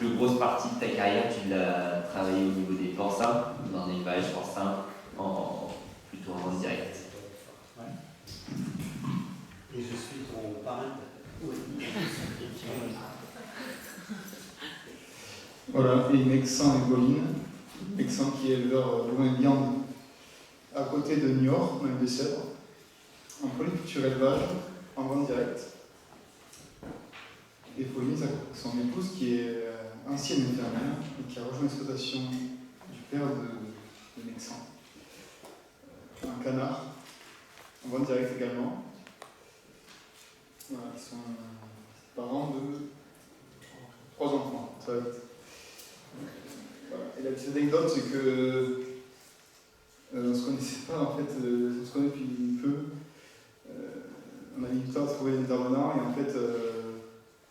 plus grosse partie de ta carrière, tu l'as travaillé au niveau des porcins, dans l'élevage porcin, plutôt en direct. Ouais. Et je suis ton parrain. Oui. Voilà, et Mexan et Pauline. Mexan qui est éleveur loin de viande à côté de Niort, dans les Deux-Sèvres, en polyculture élevage, en vente directe. Et Pauline, son épouse, qui est ancienne infirmière et qui a rejoint l'exploitation du père de Mexan. Un canard, en vente directe également. Voilà, ils sont parents de 3 enfants, ça va vite. Voilà. Et la petite anecdote, c'est que on ne se connaissait pas en fait, on se connaît depuis peu. On a mis du temps à trouver des intervenants et en fait,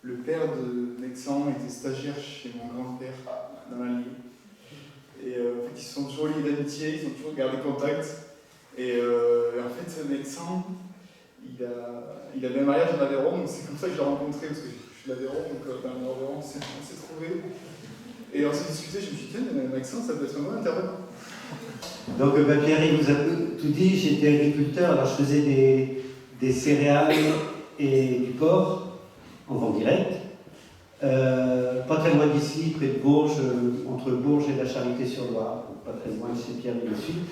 le père de Mexan était stagiaire chez mon grand-père dans la ligne. Et en fait, ils se sont toujours liés d'amitié, ils ont toujours gardé contact. Et en fait, Mexan, il avait un mariage en Aveyron, donc c'est comme ça que je l'ai rencontré, parce que je suis d'Aveyron, donc dans l'Aveyron, on s'est trouvés. Et on s'est discuté, je me suis dit, tiens, Mexan, ça peut être un bon intervenant. Donc Pierre, il vous a tout dit, j'étais agriculteur, alors je faisais des céréales et du porc en vente directe. Pas très loin d'ici, près de Bourges, entre Bourges et la Charité-sur-Loire, pas très loin de chez Pierre du Sud.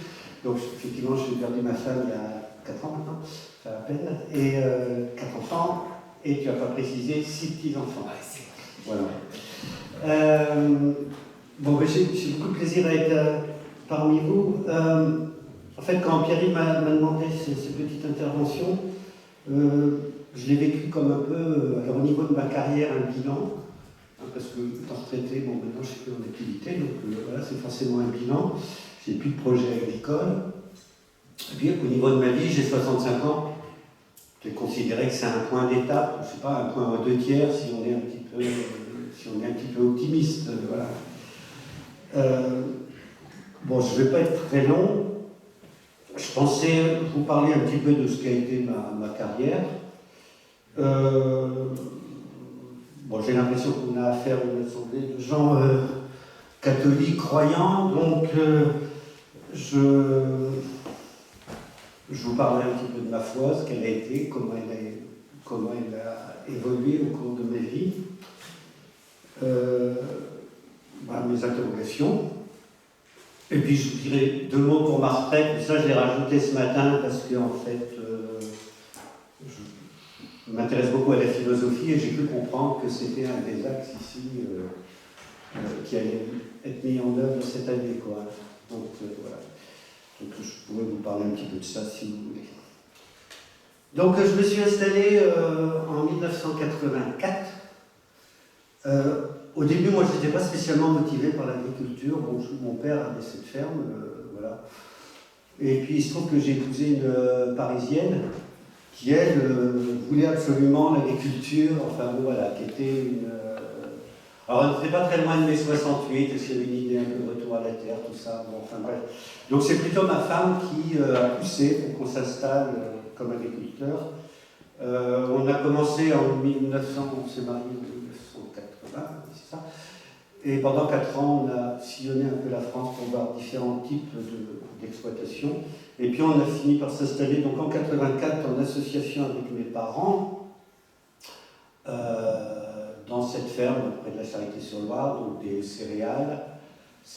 Donc effectivement, j'ai perdu ma femme il y a 4 ans maintenant, ça à peine, et 4 enfants, et tu n'as pas précisé 6 petits-enfants. Voilà. Bon, ben, j'ai beaucoup de plaisir à être parmi vous. En fait, quand Pierre m'a demandé ces petites interventions, je l'ai vécu comme un peu, alors au niveau de ma carrière, un bilan, hein, parce que étant retraité, bon, maintenant je suis plus en activité, donc voilà, c'est forcément un bilan. J'ai plus de projet agricole. Et puis au niveau de ma vie, j'ai 65 ans. Je considérais que c'est un point d'étape, je ne sais pas, un point aux 2 tiers si on est un petit peu optimiste. Voilà. Bon, je ne vais pas être très long. Je pensais vous parler un petit peu de ce qu'a été ma carrière. Bon, j'ai l'impression qu'on a affaire à une assemblée de gens catholiques, croyants, donc je vous parlerai un petit peu de ma foi, ce qu'elle a été, comment elle a évolué au cours de ma vie, mes interrogations. Et puis je vous dirai 2 mots pour ma retraite, ça je l'ai rajouté ce matin parce que en fait je m'intéresse beaucoup à la philosophie et j'ai pu comprendre que c'était un des axes ici qui allait être mis en œuvre cette année, quoi. Donc voilà. Donc je pourrais vous parler un petit peu de ça si vous voulez. Donc je me suis installé en 1984. Au début, moi, je n'étais pas spécialement motivé par l'agriculture. Bon, mon père avait cette ferme, voilà. Et puis, il se trouve que j'ai épousé une Parisienne qui, elle, voulait absolument l'agriculture, enfin, voilà, qui était une... Alors, elle n'était pas très loin de mai 68, parce qu'il y avait une idée un peu de retour à la terre, tout ça, bon, enfin, bref. Donc, c'est plutôt ma femme qui a poussé pour qu'on s'installe comme agriculteur. On a commencé en 1900, on s'est marié en 1980, c'est ça. Et pendant 4 ans, on a sillonné un peu la France pour voir différents types d'exploitation. Et puis on a fini par s'installer donc en 84 en association avec mes parents dans cette ferme près de la Charité-sur-Loire, donc des céréales.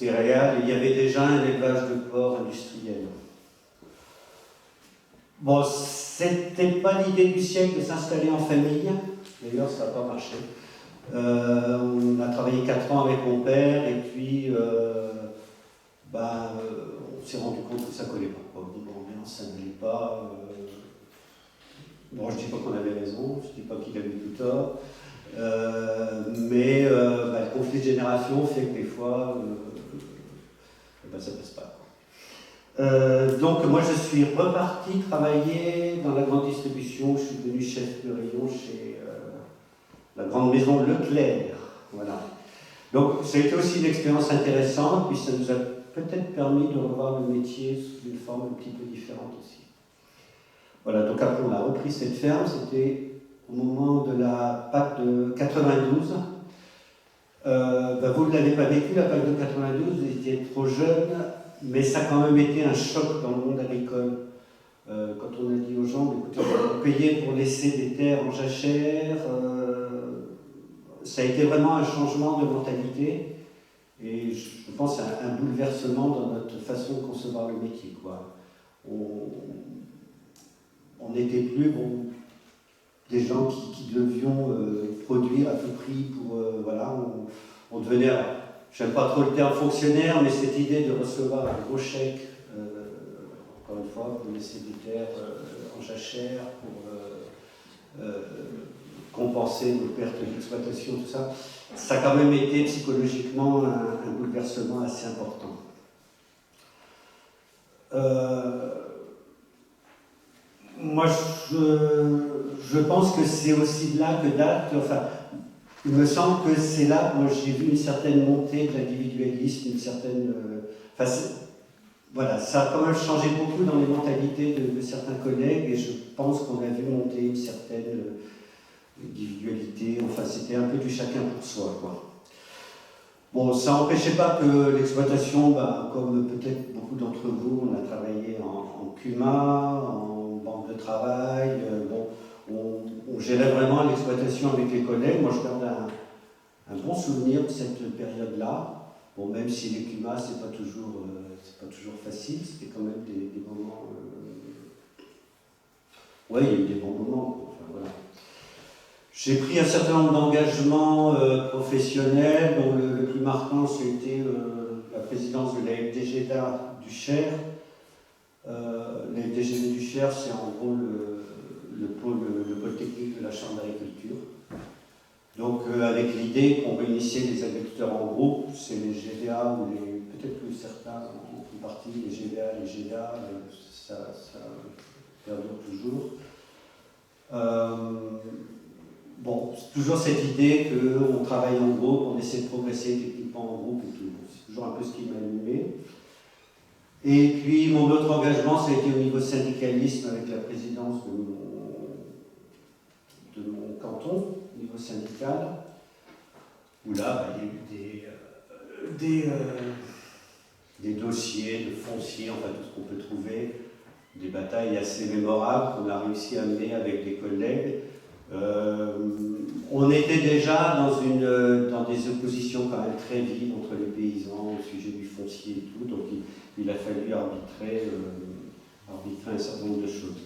Et il y avait déjà un élevage de porc industriel. Bon, c'était pas l'idée du siècle de s'installer en famille, d'ailleurs ça n'a pas marché. On a travaillé 4 ans avec mon père et puis on s'est rendu compte que ça ne collait pas. Au niveau ambiance, ça n'allait pas. Bon, je ne dis pas qu'on avait raison, je ne dis pas qu'il avait tout tort, mais le conflit de génération fait que des fois, ça ne passe pas. Donc moi je suis reparti travailler dans la grande distribution, je suis devenu chef de rayon chez la grande maison Leclerc, voilà. Donc ça a été aussi une expérience intéressante, puis ça nous a peut-être permis de revoir le métier sous une forme un petit peu différente aussi. Voilà, donc après on a repris cette ferme, c'était au moment de la Pâques de 92. Vous ne l'avez pas vécu, la PAC de 92, vous étiez trop jeune, mais ça a quand même été un choc dans le monde agricole. Quand on a dit aux gens, écoutez, vous payez pour laisser des terres en jachère, ça a été vraiment un changement de mentalité et je pense à un bouleversement dans notre façon de concevoir le métier, quoi. On n'était plus des gens qui devions produire à tout prix pour voilà, on devenait, j'aime pas trop le terme fonctionnaire, mais cette idée de recevoir un gros chèque, encore une fois, pour laisser des terres en jachère, pour compenser nos pertes d'exploitation, tout ça, ça a quand même été psychologiquement un bouleversement assez important. Moi, je pense que c'est aussi de là que date, enfin, il me semble que c'est là, moi j'ai vu une certaine montée de l'individualisme, une certaine... voilà, ça a quand même changé beaucoup dans les mentalités de certains collègues et je pense qu'on a vu monter une certaine individualité, enfin c'était un peu du chacun pour soi, quoi. Bon, ça n'empêchait pas que l'exploitation, comme peut-être beaucoup d'entre vous, on a travaillé en CUMA, en banque de travail, on gérait vraiment l'exploitation avec les collègues. Moi, je garde un bon souvenir de cette période-là. Bon, même si les CUMA, c'est pas toujours facile, c'était quand même des moments... Oui, il y a eu des bons moments, enfin, voilà. J'ai pris un certain nombre d'engagements professionnels, dont le plus marquant, c'était la présidence de la FDGDA du Cher. La FDGDA du Cher, c'est en gros le pôle technique de la Chambre d'agriculture. Donc avec l'idée qu'on réunissait les agriculteurs en groupe, c'est les GDA, ou peut-être que certains en font partie, les GDA, les GDA, ça perdure toujours. Bon, c'est toujours cette idée qu'on travaille en groupe, on essaie de progresser techniquement en groupe et tout. C'est toujours un peu ce qui m'a animé. Et puis mon autre engagement, ça a été au niveau syndicalisme avec la présidence de mon canton, au niveau syndical, où là, il y a eu des dossiers de foncier, enfin tout ce qu'on peut trouver, des batailles assez mémorables qu'on a réussi à mener avec des collègues. On était déjà dans des oppositions quand même très vives entre les paysans au sujet du foncier et tout, donc il a fallu arbitrer un certain nombre de choses.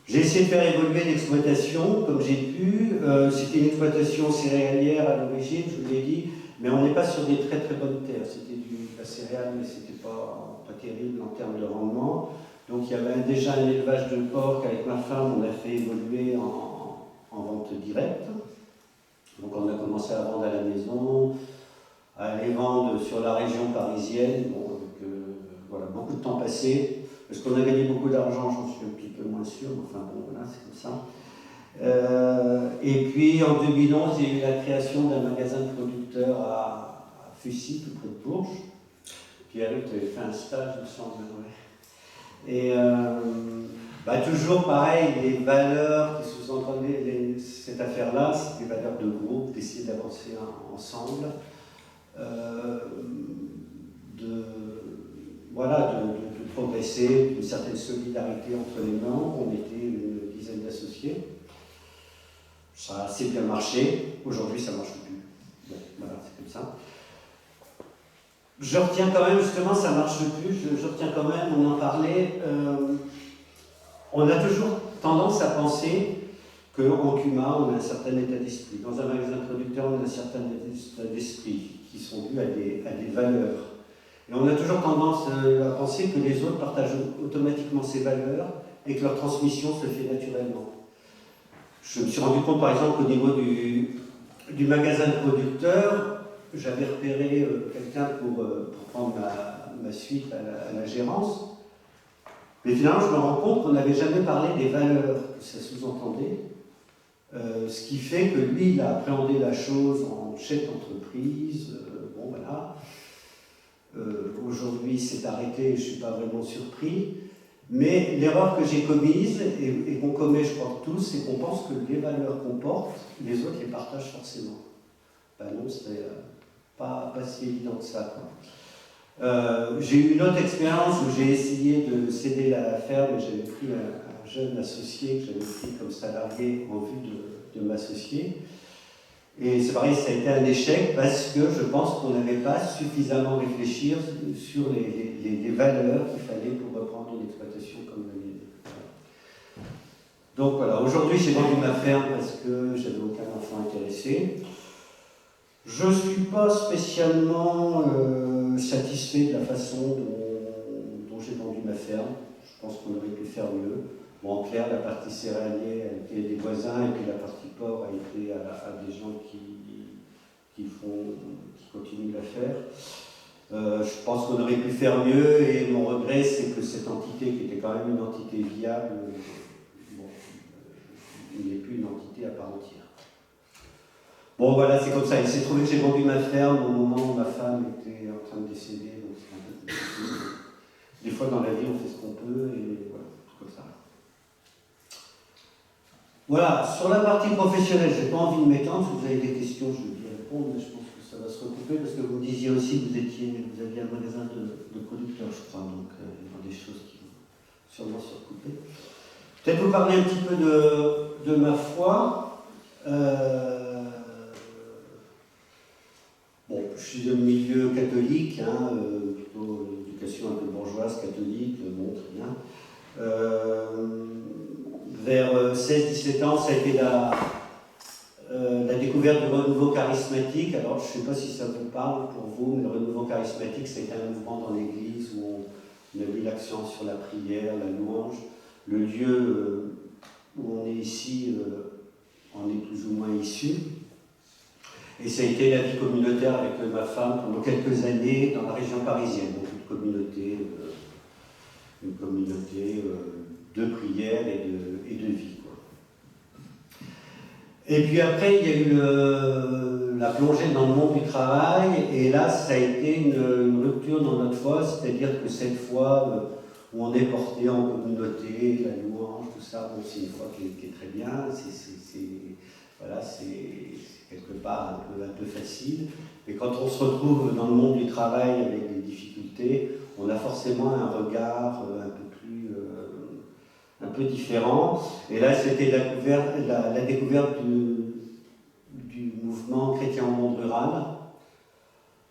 J'ai essayé de faire évoluer l'exploitation comme j'ai pu. C'était une exploitation céréalière à l'origine, je vous l'ai dit, mais on n'est pas sur des très très bonnes terres. C'était de la céréale, mais c'était pas terrible en termes de rendement. Donc il y avait déjà un élevage de porc qu'avec ma femme on a fait évoluer en vente directe. Donc on a commencé à vendre à la maison, à aller vendre sur la région parisienne. Bon, avec, voilà, beaucoup de temps passé. Parce qu'on a gagné beaucoup d'argent, j'en suis un petit peu moins sûr, mais enfin bon, voilà, c'est comme ça. Et puis en 2011, il y a eu la création d'un magasin de producteurs à Fussy, tout près de Bourges. Pierre-Luc, tu avais fait un stage, il me semble. Ouais. Et toujours pareil, les valeurs qui sous-entendaient cette affaire-là, c'est des valeurs de groupe, d'essayer d'avancer ensemble, de progresser, une certaine solidarité entre les membres. On était une dizaine d'associés. Ça a assez bien marché. Aujourd'hui, ça ne marche plus. Bon, voilà, c'est comme ça. Je retiens quand même, justement, ça ne marche plus, je retiens quand même, on en parlait, on a toujours tendance à penser qu'en CUMA, on a un certain état d'esprit. Dans un magasin producteur, on a un certain état d'esprit qui sont dus à des valeurs. Et on a toujours tendance à penser que les autres partagent automatiquement ces valeurs et que leur transmission se fait naturellement. Je me suis rendu compte, par exemple, qu'au niveau du magasin de producteurs, j'avais repéré quelqu'un pour prendre ma suite à la gérance. Mais finalement, je me rends compte qu'on n'avait jamais parlé des valeurs que ça sous-entendait. Ce qui fait que lui, il a appréhendé la chose en chef d'entreprise. Bon, voilà. Aujourd'hui, il s'est arrêté et je ne suis pas vraiment surpris. Mais l'erreur que j'ai commise, et qu'on commet, je crois, tous, c'est qu'on pense que les valeurs qu'on porte, les autres les partagent forcément. ben non, c'est pas si évident que ça, quoi. J'ai eu une autre expérience où j'ai essayé de céder la ferme. J'avais pris un jeune associé que j'avais pris comme salarié en vue de m'associer. Et c'est pareil, ça a été un échec parce que je pense qu'on n'avait pas suffisamment réfléchi sur les valeurs qu'il fallait pour reprendre une exploitation comme la mienne. Voilà. Donc voilà, aujourd'hui j'ai vendu ma ferme parce que j'avais aucun enfant intéressé. Je ne suis pas spécialement satisfait de la façon dont j'ai vendu ma ferme. Je pense qu'on aurait pu faire mieux. Bon, en clair, la partie céréalier a été des voisins et puis la partie porc a été à des gens qui continuent de la faire. Je pense qu'on aurait pu faire mieux et mon regret, c'est que cette entité, qui était quand même une entité viable, n'est plus une entité à part entière. Bon, voilà, c'est comme ça. Il s'est trouvé que j'ai vendu ma ferme au moment où ma femme était en train de décéder, donc c'est un peu compliqué. Des fois, dans la vie, on fait ce qu'on peut et voilà, c'est comme ça. Voilà, sur la partie professionnelle, je n'ai pas envie de m'étendre. Si vous avez des questions, je vais bien répondre, mais je pense que ça va se recouper parce que vous me disiez aussi que vous aviez un magasin de producteurs, je crois, donc il y aura des choses qui vont sûrement se recouper. Peut-être vous parler un petit peu de ma foi. Bon, je suis de milieu catholique, plutôt éducation un peu bourgeoise, catholique, bon, très bien. Vers 16-17 ans, ça a été la découverte du renouveau charismatique. Alors, je ne sais pas si ça vous parle pour vous, mais le renouveau charismatique, ça a été un mouvement dans l'Église où on a mis l'accent sur la prière, la louange. Le lieu où on est ici, on est plus ou moins issu. Et ça a été la vie communautaire avec ma femme pendant quelques années dans la région parisienne. Donc une communauté de prière et de vie, quoi. Et puis après, il y a eu la plongée dans le monde du travail, et là, ça a été une rupture dans notre foi, c'est-à-dire que cette foi où on est porté en communauté, la louange, tout ça, bon, c'est une foi qui est très bien, c'est quelque part un peu facile, mais quand on se retrouve dans le monde du travail avec des difficultés, on a forcément un regard un peu différent. Et là, c'était la découverte du mouvement chrétien au monde rural.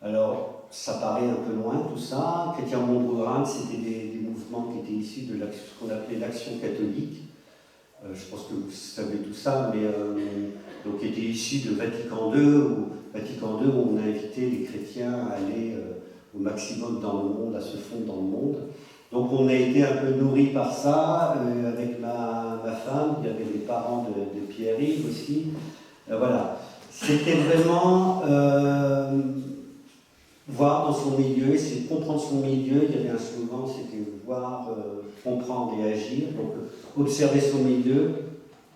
Alors, ça paraît un peu loin tout ça. Chrétien au monde rural, c'était des mouvements qui étaient issus de ce qu'on appelait l'action catholique. Je pense que vous savez tout ça, mais donc qui était issu de Vatican II, où on a invité les chrétiens à aller au maximum dans le monde, à se fondre dans le monde. Donc on a été un peu nourris par ça, avec ma femme, il y avait les parents de Pierre-Yves aussi. Voilà, c'était vraiment voir dans son milieu, essayer de comprendre son milieu. Il y avait un slogan, c'était voir, comprendre et agir. Donc observer son milieu,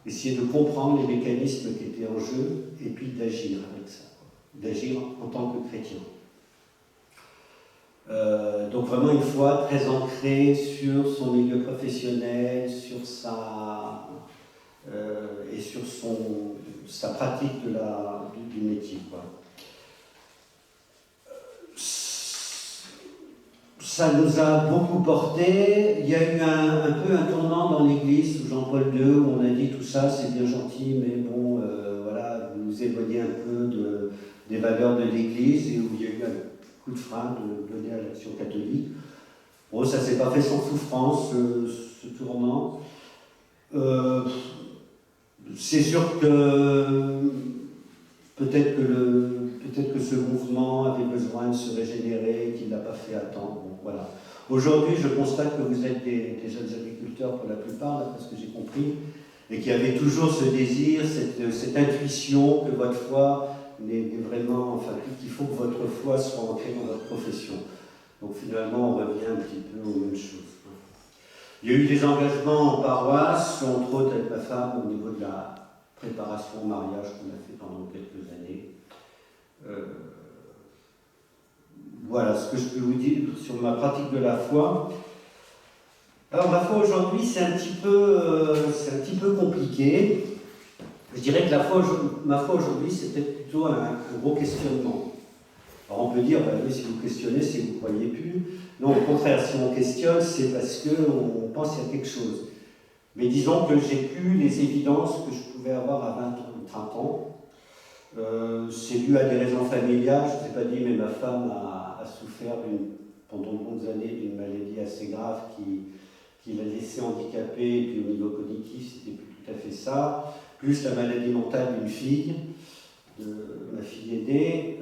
essayer de comprendre les mécanismes qui étaient en jeu, et puis d'agir avec ça, d'agir en tant que chrétien. Donc vraiment une foi très ancrée sur son milieu professionnel, sur et sur sa pratique du métier, quoi. Ça nous a beaucoup porté. Il y a eu un peu un tournant dans l'Église sous Jean-Paul II où on a dit tout ça c'est bien gentil, mais bon, voilà, vous vous éloignez un peu des valeurs de l'Église, et où il y a eu un coup de frein de donner à l'action catholique. Bon, ça ne s'est pas fait sans souffrance, ce tournant. C'est sûr que peut-être que ce mouvement avait besoin de se régénérer, qu'il ne l'a pas fait attendre. Bon, voilà. Aujourd'hui, je constate que vous êtes des jeunes agriculteurs pour la plupart, d'après ce que j'ai compris, et qui avez toujours ce désir, cette intuition que votre foi n'est vraiment, enfin, qu'il faut que votre foi soit ancrée dans votre profession. Donc finalement, on revient un petit peu aux mêmes choses. Il y a eu des engagements en paroisse, entre autres avec ma femme, au niveau de la préparation au mariage qu'on a fait pendant quelques années. Voilà ce que je peux vous dire sur ma pratique de la foi. Alors ma foi aujourd'hui, c'est un petit peu compliqué. Je dirais que ma foi aujourd'hui, c'est peut-être plutôt un gros questionnement. Alors on peut dire, bah, oui, si vous questionnez, c'est que vous ne croyez plus. Non, au contraire, si on questionne, c'est parce qu'on pense qu'il y a quelque chose. Mais disons que j'ai plus les évidences que je pouvais avoir à 20 ou 30 ans. C'est dû à des raisons familiales, je ne vous ai pas dit, mais ma femme a souffert pendant de longues années d'une maladie assez grave qui l'a laissé handicapée, et puis au niveau cognitif, c'était plus tout à fait ça, plus la maladie mentale d'une fille, de ma fille aînée,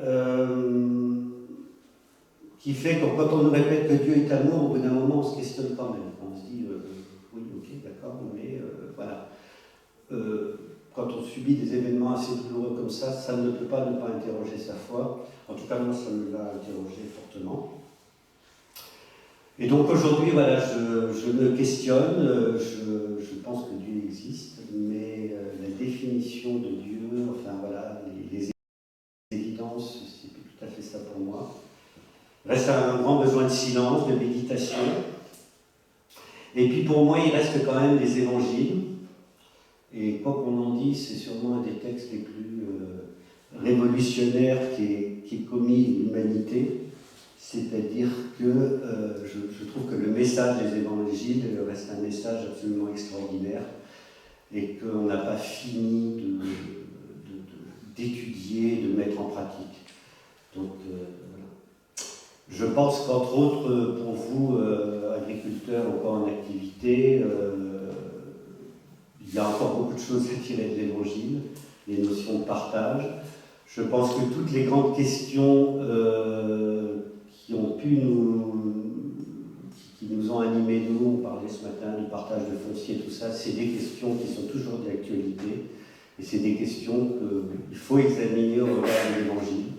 qui fait que quand on nous répète que Dieu est amour, au bout d'un moment, on se questionne quand même. On se dit, oui, ok, d'accord, mais voilà. Quand on subit des événements assez douloureux comme ça ne peut pas ne pas interroger sa foi. En tout cas, moi, ça me l'a interrogé fortement. Et donc aujourd'hui, voilà, je me questionne, je pense que Dieu existe, mais la définition de Dieu, enfin voilà, les évidences, c'est plus tout à fait ça pour moi. Reste un grand besoin de silence, de méditation. Et puis pour moi, il reste quand même les évangiles. Et quoi qu'on en dise, c'est sûrement un des textes les plus révolutionnaires qui ait commis l'humanité. C'est-à-dire que je trouve que le message des évangiles reste un message absolument extraordinaire et qu'on n'a pas fini d'étudier, de mettre en pratique. Donc voilà. Je pense qu'entre autres, pour vous, agriculteurs encore en activité, il y a encore beaucoup de choses à tirer de l'évangile, les notions de partage. Je pense que toutes les grandes questions qui nous ont animés, nous, on parlait ce matin du partage de foncier, tout ça, c'est des questions qui sont toujours d'actualité et c'est des questions qu'il faut examiner au regard de l'évangile.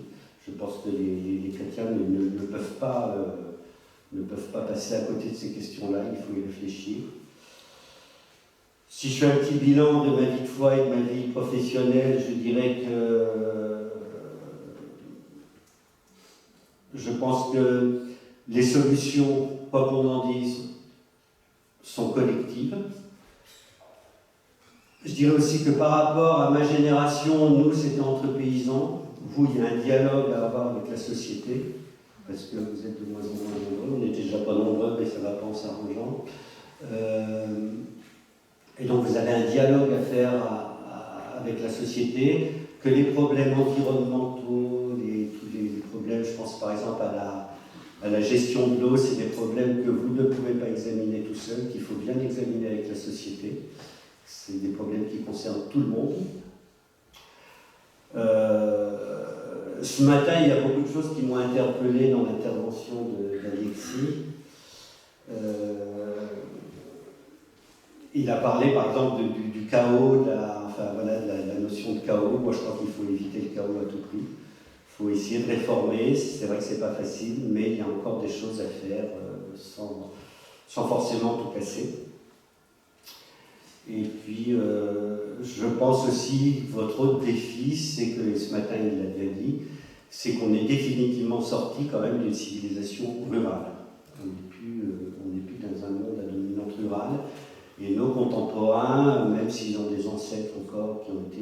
Je pense que les chrétiens ne peuvent pas passer à côté de ces questions-là, il faut y réfléchir. Si je fais un petit bilan de ma vie de foi et de ma vie professionnelle, je dirais que je pense que les solutions, quoi qu'on en dise, sont collectives. Je dirais aussi que par rapport à ma génération, nous, c'était entre paysans. Vous, il y a un dialogue à avoir avec la société, parce que vous êtes de moins en moins nombreux. On n'était déjà pas nombreux, mais ça va pas en s'arrangeant. Et donc vous avez un dialogue à faire avec la société, que les problèmes environnementaux, tous les problèmes, je pense par exemple à la gestion de l'eau, c'est des problèmes que vous ne pouvez pas examiner tout seul, qu'il faut bien examiner avec la société. C'est des problèmes qui concernent tout le monde. Ce matin, il y a beaucoup de choses qui m'ont interpellé dans l'intervention d'Alexis. Il a parlé par exemple du chaos, de la notion de chaos. Moi je crois qu'il faut éviter le chaos à tout prix. Il faut essayer de réformer, c'est vrai que c'est pas facile, mais il y a encore des choses à faire sans forcément tout casser. Et puis je pense aussi que votre autre défi, c'est que, et ce matin il l'a bien dit, c'est qu'on est définitivement sorti quand même d'une civilisation rurale. On n'est plus dans un monde à dominante rurale. Et nos contemporains, même s'ils ont des ancêtres encore qui ont été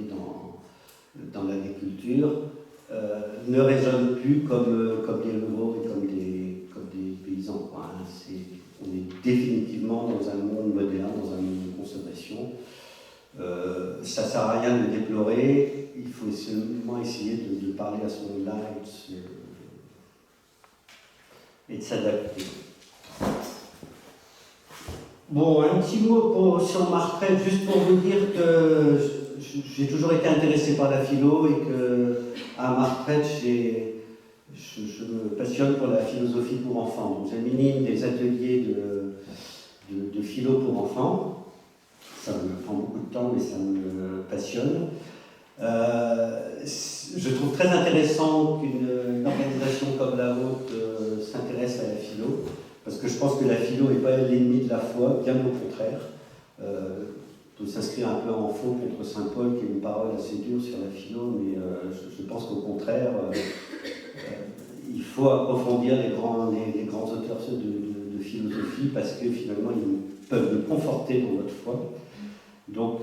dans l'agriculture, ne raisonnent plus comme des ruraux et comme des paysans. On est définitivement dans un monde moderne, dans un monde de consommation. Ça ne sert à rien de le déplorer, il faut seulement essayer de parler à ce monde-là et de s'adapter. Bon, un petit mot sur ma retraite, juste pour vous dire que j'ai toujours été intéressé par la philo et qu'à ma retraite, je me passionne pour la philosophie pour enfants. Donc j'anime des ateliers de philo pour enfants. Ça me prend beaucoup de temps, mais ça me passionne. Je trouve très intéressant qu'une organisation comme la vôtre s'intéresse à la philo. Parce que je pense que la philo n'est pas l'ennemi de la foi, bien au contraire. On peut s'inscrire un peu en faux contre saint Paul, qui a une parole assez dure sur la philo, mais je pense qu'au contraire, il faut approfondir les grands auteurs de philosophie, parce que finalement, ils peuvent nous conforter dans notre foi. Donc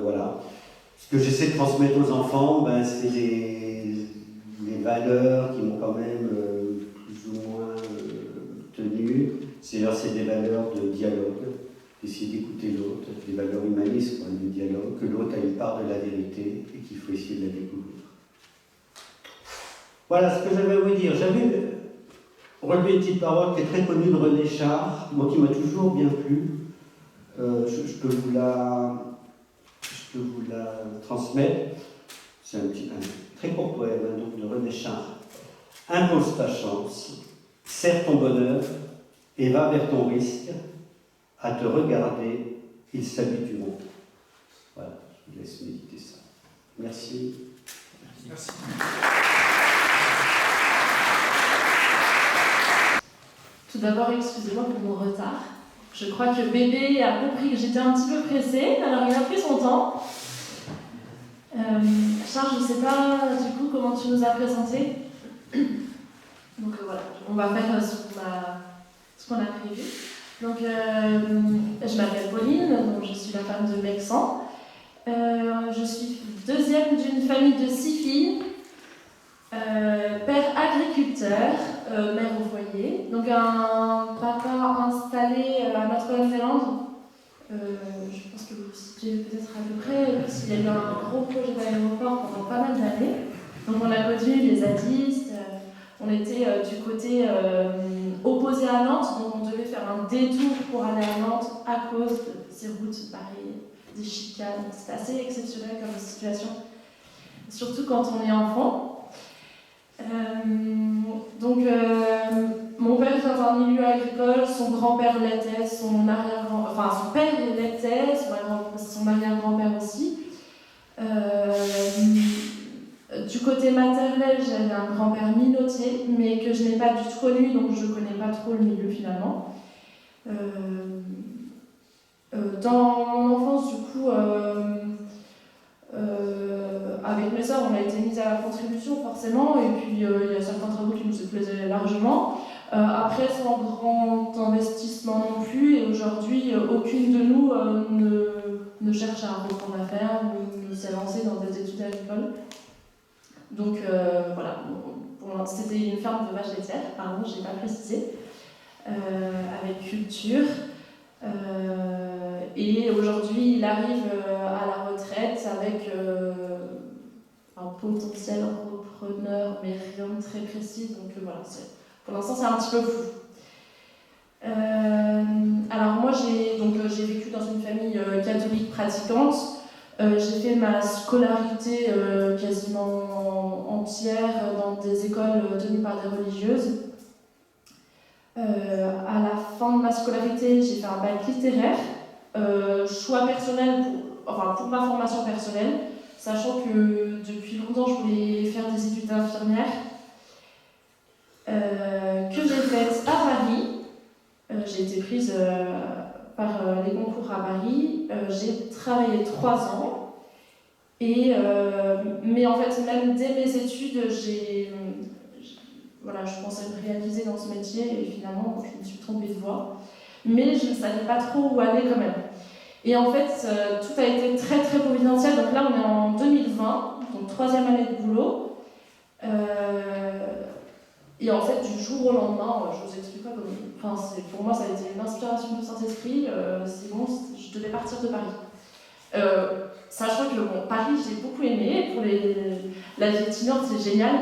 voilà. Ce Ce que j'essaie de transmettre aux enfants, ben, c'est les valeurs qui m'ont quand même plus ou moins tenu. C'est des valeurs de dialogue, d'essayer d'écouter l'autre, des valeurs humanistes, quoi, de dialogue, que l'autre a une part de la vérité et qu'il faut essayer de la découvrir. Voilà ce que j'avais à vous dire. J'avais relevé une petite parole qui est très connue de René Char, moi qui m'a toujours bien plu. Je peux vous la transmettre. C'est un très court poème donc, de René Char. Impose ta chance, serre ton bonheur et va vers ton risque. À te regarder, ils s'habitueront. Voilà, je vous laisse méditer ça. Merci. Merci. Tout d'abord, excusez-moi pour mon retard. Je crois que bébé a compris que j'étais un petit peu pressée, alors il a pris son temps. Charles, je ne sais pas du coup comment tu nous as présenté. Donc voilà, on va faire ce qu'on a prévu. Donc je m'appelle Pauline, donc je suis la femme de Mexan. Je suis deuxième d'une famille de 6 filles. Père agriculteur, mère au foyer, donc un papa installé à Notre-Dame-des-Landes. Je pense que vous vous situez peut-être à peu près, parce qu'il y a eu un gros projet d'aéroport pendant pas mal d'années. Donc on a connu les zadistes, on était du côté opposé à Nantes, donc on devait faire un détour pour aller à Nantes à cause de ces routes pareilles, des chicanes. C'était assez exceptionnel comme situation, surtout quand on est enfant. Mon père vient d'un milieu agricole, son grand-père l'était, son père l'était, son arrière-grand-père aussi. Du côté maternel, j'avais un grand-père minotier, mais que je n'ai pas du tout connu, donc je ne connais pas trop le milieu finalement. Dans mon enfance, du coup, avec mes sœurs, on a été mises à la contribution forcément, et puis il y a certains travaux qui nous plaisaient largement. Après, sans grand investissement non plus, et aujourd'hui, aucune de nous ne cherche à reprendre la ferme ou ne s'est lancée dans des études agricoles. Donc voilà, c'était une ferme de vaches laitières, pardon, je n'ai pas précisé, avec culture. Et aujourd'hui, il arrive à la retraite avec un potentiel repreneur, mais rien de très précis. Donc voilà, pour l'instant, c'est un petit peu flou. Alors moi, j'ai vécu dans une famille catholique pratiquante. J'ai fait ma scolarité quasiment entière dans des écoles tenues par des religieuses. À la fin de ma scolarité, j'ai fait un bac littéraire, choix personnel pour ma formation personnelle, sachant que depuis longtemps je voulais faire des études d'infirmière, que j'ai faites à Paris. J'ai été prise par les concours à Paris. J'ai travaillé 3 ans, mais en fait, même dès mes études, je pensais me réaliser dans ce métier et finalement je me suis trompée de voie. Mais je ne savais pas trop où aller quand même. Et en fait, tout a été très très providentiel. Donc là, on est en 2020, donc 3e année de boulot. Et en fait, du jour au lendemain, je vous explique pas comment. Pour moi, ça a été une inspiration du Saint-Esprit. C'est bon, je devais partir de Paris. Sachant que Paris, j'ai beaucoup aimé. Pour la vie étudiante, c'est génial.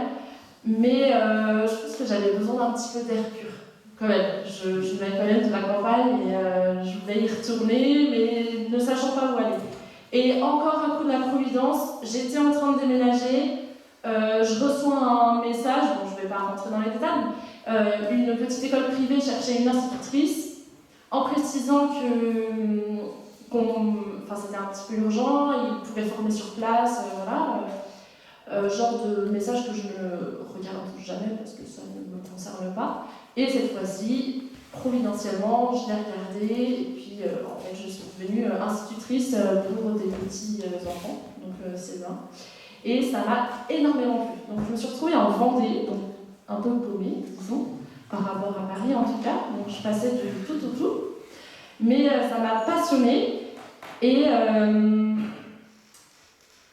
Mais je pense que j'avais besoin d'un petit peu d'air pur. Quand même, je venais quand même de la campagne et je voulais y retourner, mais ne sachant pas où aller. Et encore un coup de la providence, j'étais en train de déménager, je reçois un message, je ne vais pas rentrer dans les détails, une petite école privée cherchait une institutrice, en précisant c'était un petit peu urgent, ils pouvaient former sur place, genre de message que je ne regarde jamais parce que ça ne me concerne pas. Et cette fois-ci, providentiellement, je l'ai regardé et puis en fait je suis devenue institutrice pour des petits enfants, donc c'est bien. Et ça m'a énormément plu. Donc je me suis retrouvée en Vendée, donc un peu paumée, disons, par rapport à Paris en tout cas. Donc je passais de tout au tout. Mais ça m'a passionnée et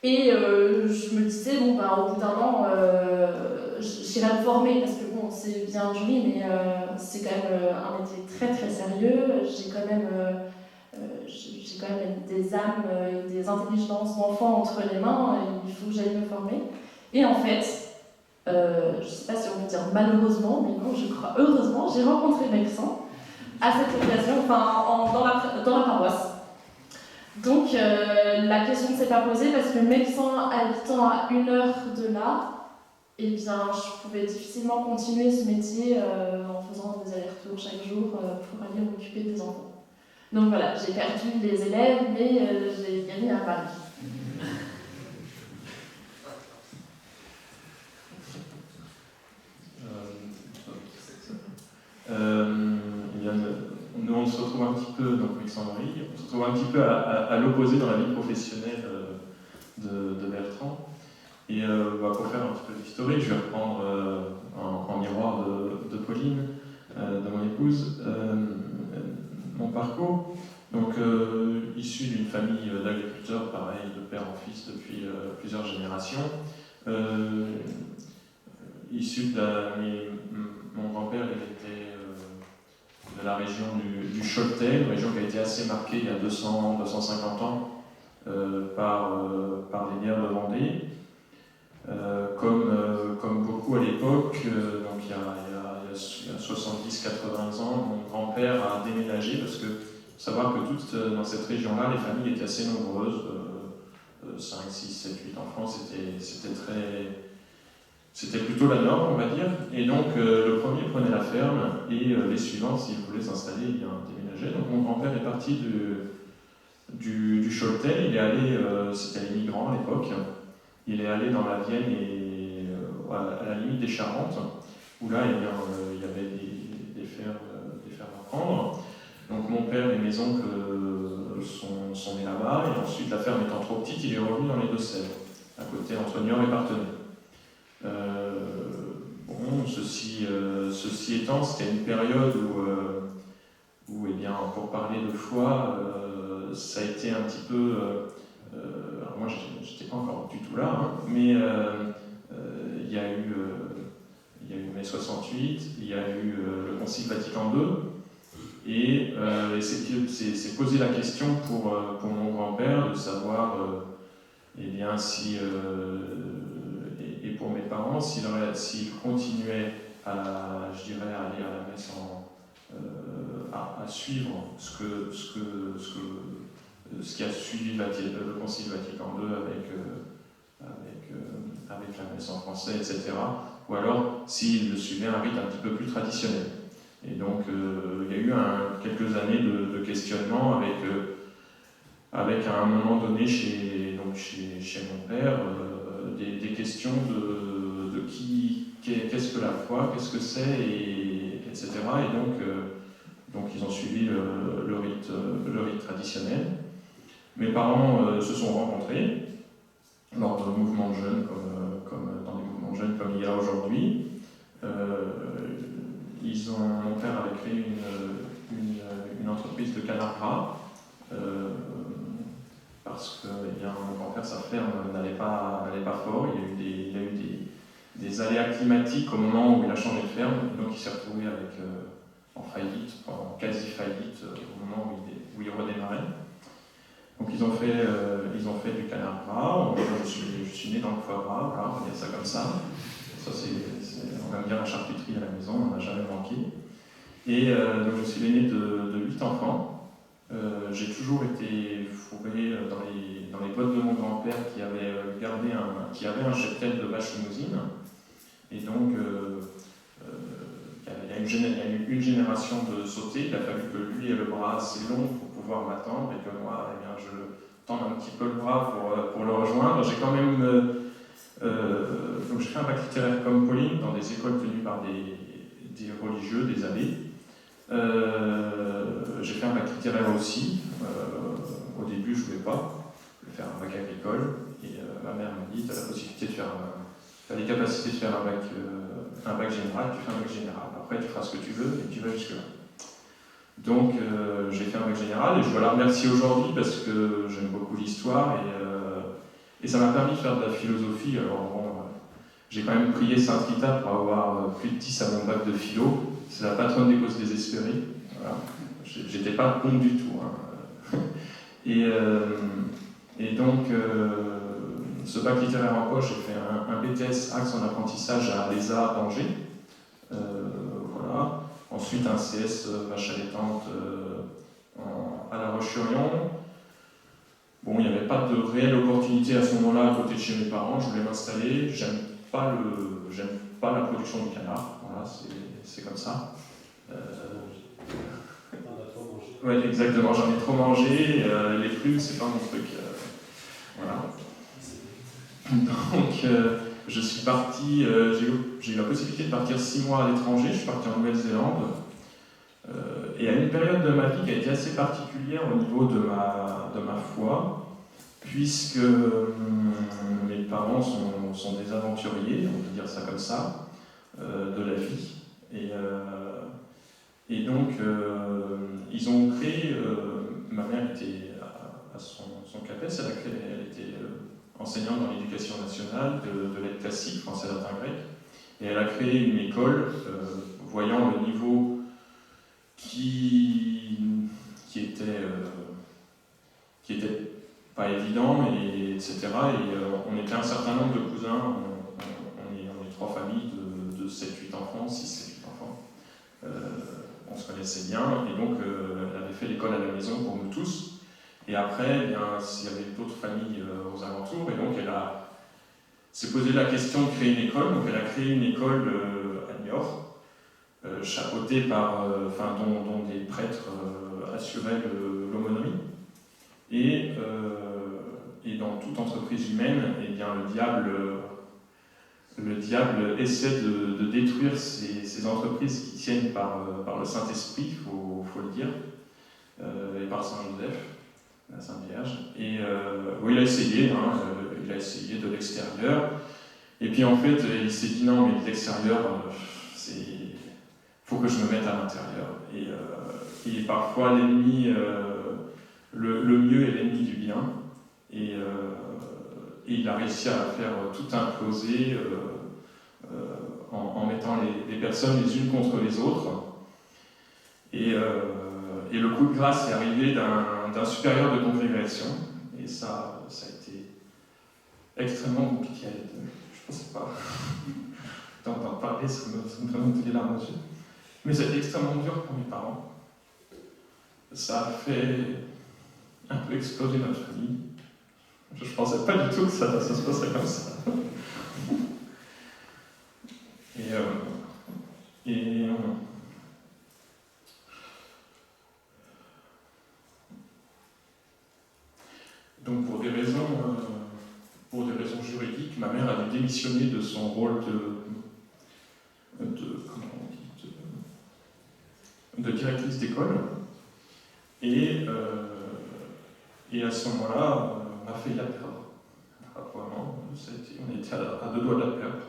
Et je me disais, bon, bah, au bout d'un an, j'irai me former, parce que bon, c'est bien joli, mais c'est quand même un métier très très sérieux. J'ai quand même des âmes et des intelligences d'enfants entre les mains, et il faut que j'aille me former. Et en fait, je ne sais pas si on peut dire malheureusement, mais non, je crois heureusement, j'ai rencontré Vexin à cette occasion, dans la paroisse. Donc la question ne s'est pas posée parce que médecin habitant à 1 heure de là, eh bien, je pouvais difficilement continuer ce métier en faisant des allers-retours chaque jour pour aller m'occuper des enfants. Donc voilà, j'ai perdu les élèves, mais j'ai gagné à Paris. Nous, on se retrouve un petit peu, donc Alexandrie, on se retrouve un petit peu à l'opposé dans la vie professionnelle de Bertrand. Et pour faire un petit peu d'historique, je vais reprendre en miroir de Pauline, de mon épouse, mon parcours. Donc, issu d'une famille d'agriculteurs, pareil, de père en fils depuis plusieurs générations. Issu mon grand-père, il était de la région du Choletais, une région qui a été assez marquée il y a 200-250 ans par les guerres de Vendée. Comme beaucoup à l'époque, donc il y a 70-80 ans, mon grand-père a déménagé parce que faut savoir que dans cette région-là, les familles étaient assez nombreuses, 5, 6, 7, 8 enfants, c'était plutôt la norme, on va dire. Et donc le premier prenait la ferme et les suivants, s'ils voulaient s'installer, ils déménageaient. Donc mon grand-père est parti du Choletais, il est allé, c'était les migrants à l'époque, il est allé dans la Vienne et à la limite des Charentes, où là il y avait des fermes à prendre. Donc mon père et mes oncles sont nés là-bas, et ensuite la ferme étant trop petite, il est revenu dans les Deux-Sèvres, à côté entre Niort et Parthenay. Ceci étant, c'était une période où eh bien, pour parler de foi, ça a été un petit peu... alors moi, j'étais pas encore du tout là, hein, mais il y a eu mai 68, il y a eu le Concile Vatican II, et c'est posé la question pour mon grand-père de savoir eh bien, si... et pour mes parents, s'ils continuaient à aller à la messe, à suivre ce qui a suivi le Concile Vatican II avec la messe en français, etc. Ou alors s'ils le suivaient un rite un petit peu plus traditionnel. Et donc il y a eu quelques années de questionnement avec à un moment donné chez mon père des questions de qu'est-ce que la foi, qu'est-ce que c'est, etc. Et donc ils ont suivi le rite traditionnel. Mes parents se sont rencontrés lors de mouvements de jeunes, comme dans des mouvements de jeunes comme il y a aujourd'hui. Mon père avait créé une entreprise de canard gras, parce que mon grand-père, sa ferme n'allait pas fort. Il y a eu des aléas climatiques au moment où il a changé de ferme, donc il s'est retrouvé en faillite, en quasi-faillite, au moment où il redémarrait. Donc ils ont fait du canard gras. Je suis né dans le foie gras, voilà, on va dire ça comme ça. On aime bien la charcuterie à la maison, on n'en a jamais manqué. Et donc je suis l'aîné de 8 enfants. J'ai toujours été fourré dans les bottes de mon grand-père qui avait un cheptel de vache limousine. Et donc il y a eu une génération de sauter. Il a fallu que lui ait le bras assez long pour pouvoir m'attendre et que moi, je tende un petit peu le bras pour le rejoindre. J'ai quand même donc j'ai fait un bac littéraire comme Pauline dans des écoles tenues par des religieux, des abbés. J'ai fait un bac littéraire aussi. Au début, je ne voulais pas. Je voulais faire un bac agricole. Et ma mère m'a dit, tu as la possibilité de faire tu as les capacités de faire un bac général, tu fais un bac général. Après, tu feras ce que tu veux et tu vas jusque-là. Donc, j'ai fait un bac général et je dois la remercier aujourd'hui parce que j'aime beaucoup l'histoire Et ça m'a permis de faire de la philosophie. Alors bon, j'ai quand même prié Sainte Rita pour avoir plus de 10 à mon bac de philo. C'est la patronne des causes désespérées. Voilà. J'étais pas bon du tout. Hein. Et donc, ce bac littéraire en poche, j'ai fait un BTS Axe en apprentissage à l'ESA Angers. Voilà. Ensuite, un CS vache allaitante à La Roche-sur-Yon. Bon, il n'y avait pas de réelle opportunité à ce moment-là à côté de chez mes parents. Je voulais m'installer. J'aime pas la production du canard. Voilà, c'est comme ça. Oui, exactement. J'en ai trop mangé. Les plumes, c'est pas mon truc. Voilà. Donc, je suis parti. J'ai eu la possibilité de partir 6 mois à l'étranger. Je suis parti en Nouvelle-Zélande. Et à une période de ma vie qui a été assez particulière au niveau de ma foi, puisque mes parents sont des aventuriers, on peut dire ça comme ça, de la vie. Et donc, ils ont créé, ma mère était à son CAPES, elle était enseignante dans l'éducation nationale de l'aide classique, français, latin, grec, et elle a créé une école, voyant le niveau qui était pas évident, etc. Et on était un certain nombre de cousins, on est 3 familles de 7-8 enfants, 6-7-8 enfants. On se connaissait bien, et donc elle avait fait l'école à la maison pour nous tous. Et après, il y avait d'autres familles aux alentours, et donc elle s'est posé la question de créer une école. Donc elle a créé une école à Niort, chapeautée par, dont des prêtres assuraient l'aumônerie. Et dans toute entreprise humaine, eh bien, le diable essaie de détruire ces entreprises qui tiennent par le Saint-Esprit, faut le dire, et par Saint-Joseph, la Sainte Vierge. Et oui, il a essayé de l'extérieur. Et puis en fait, il s'est dit non, mais l'extérieur, faut que je me mette à l'intérieur. Et parfois, l'ennemi, le mieux est l'ennemi du bien. Et il a réussi à faire tout imploser en mettant les personnes les unes contre les autres. Et le coup de grâce est arrivé d'un supérieur de congrégation. Et ça a été extrêmement compliqué à être. Je ne pensais pas. D'entendre parler, ça me fait monter les larmes aux yeux. Mais c'était extrêmement dur pour mes parents. Ça a fait un peu exploser notre famille. Je ne pensais pas du tout que ça se passerait comme ça. Donc pour des raisons juridiques, ma mère a dû démissionner de son rôle de directrice d'école. Et à ce moment-là, on a failli la perdre. Vraiment, on était à 2 doigts de la perdre.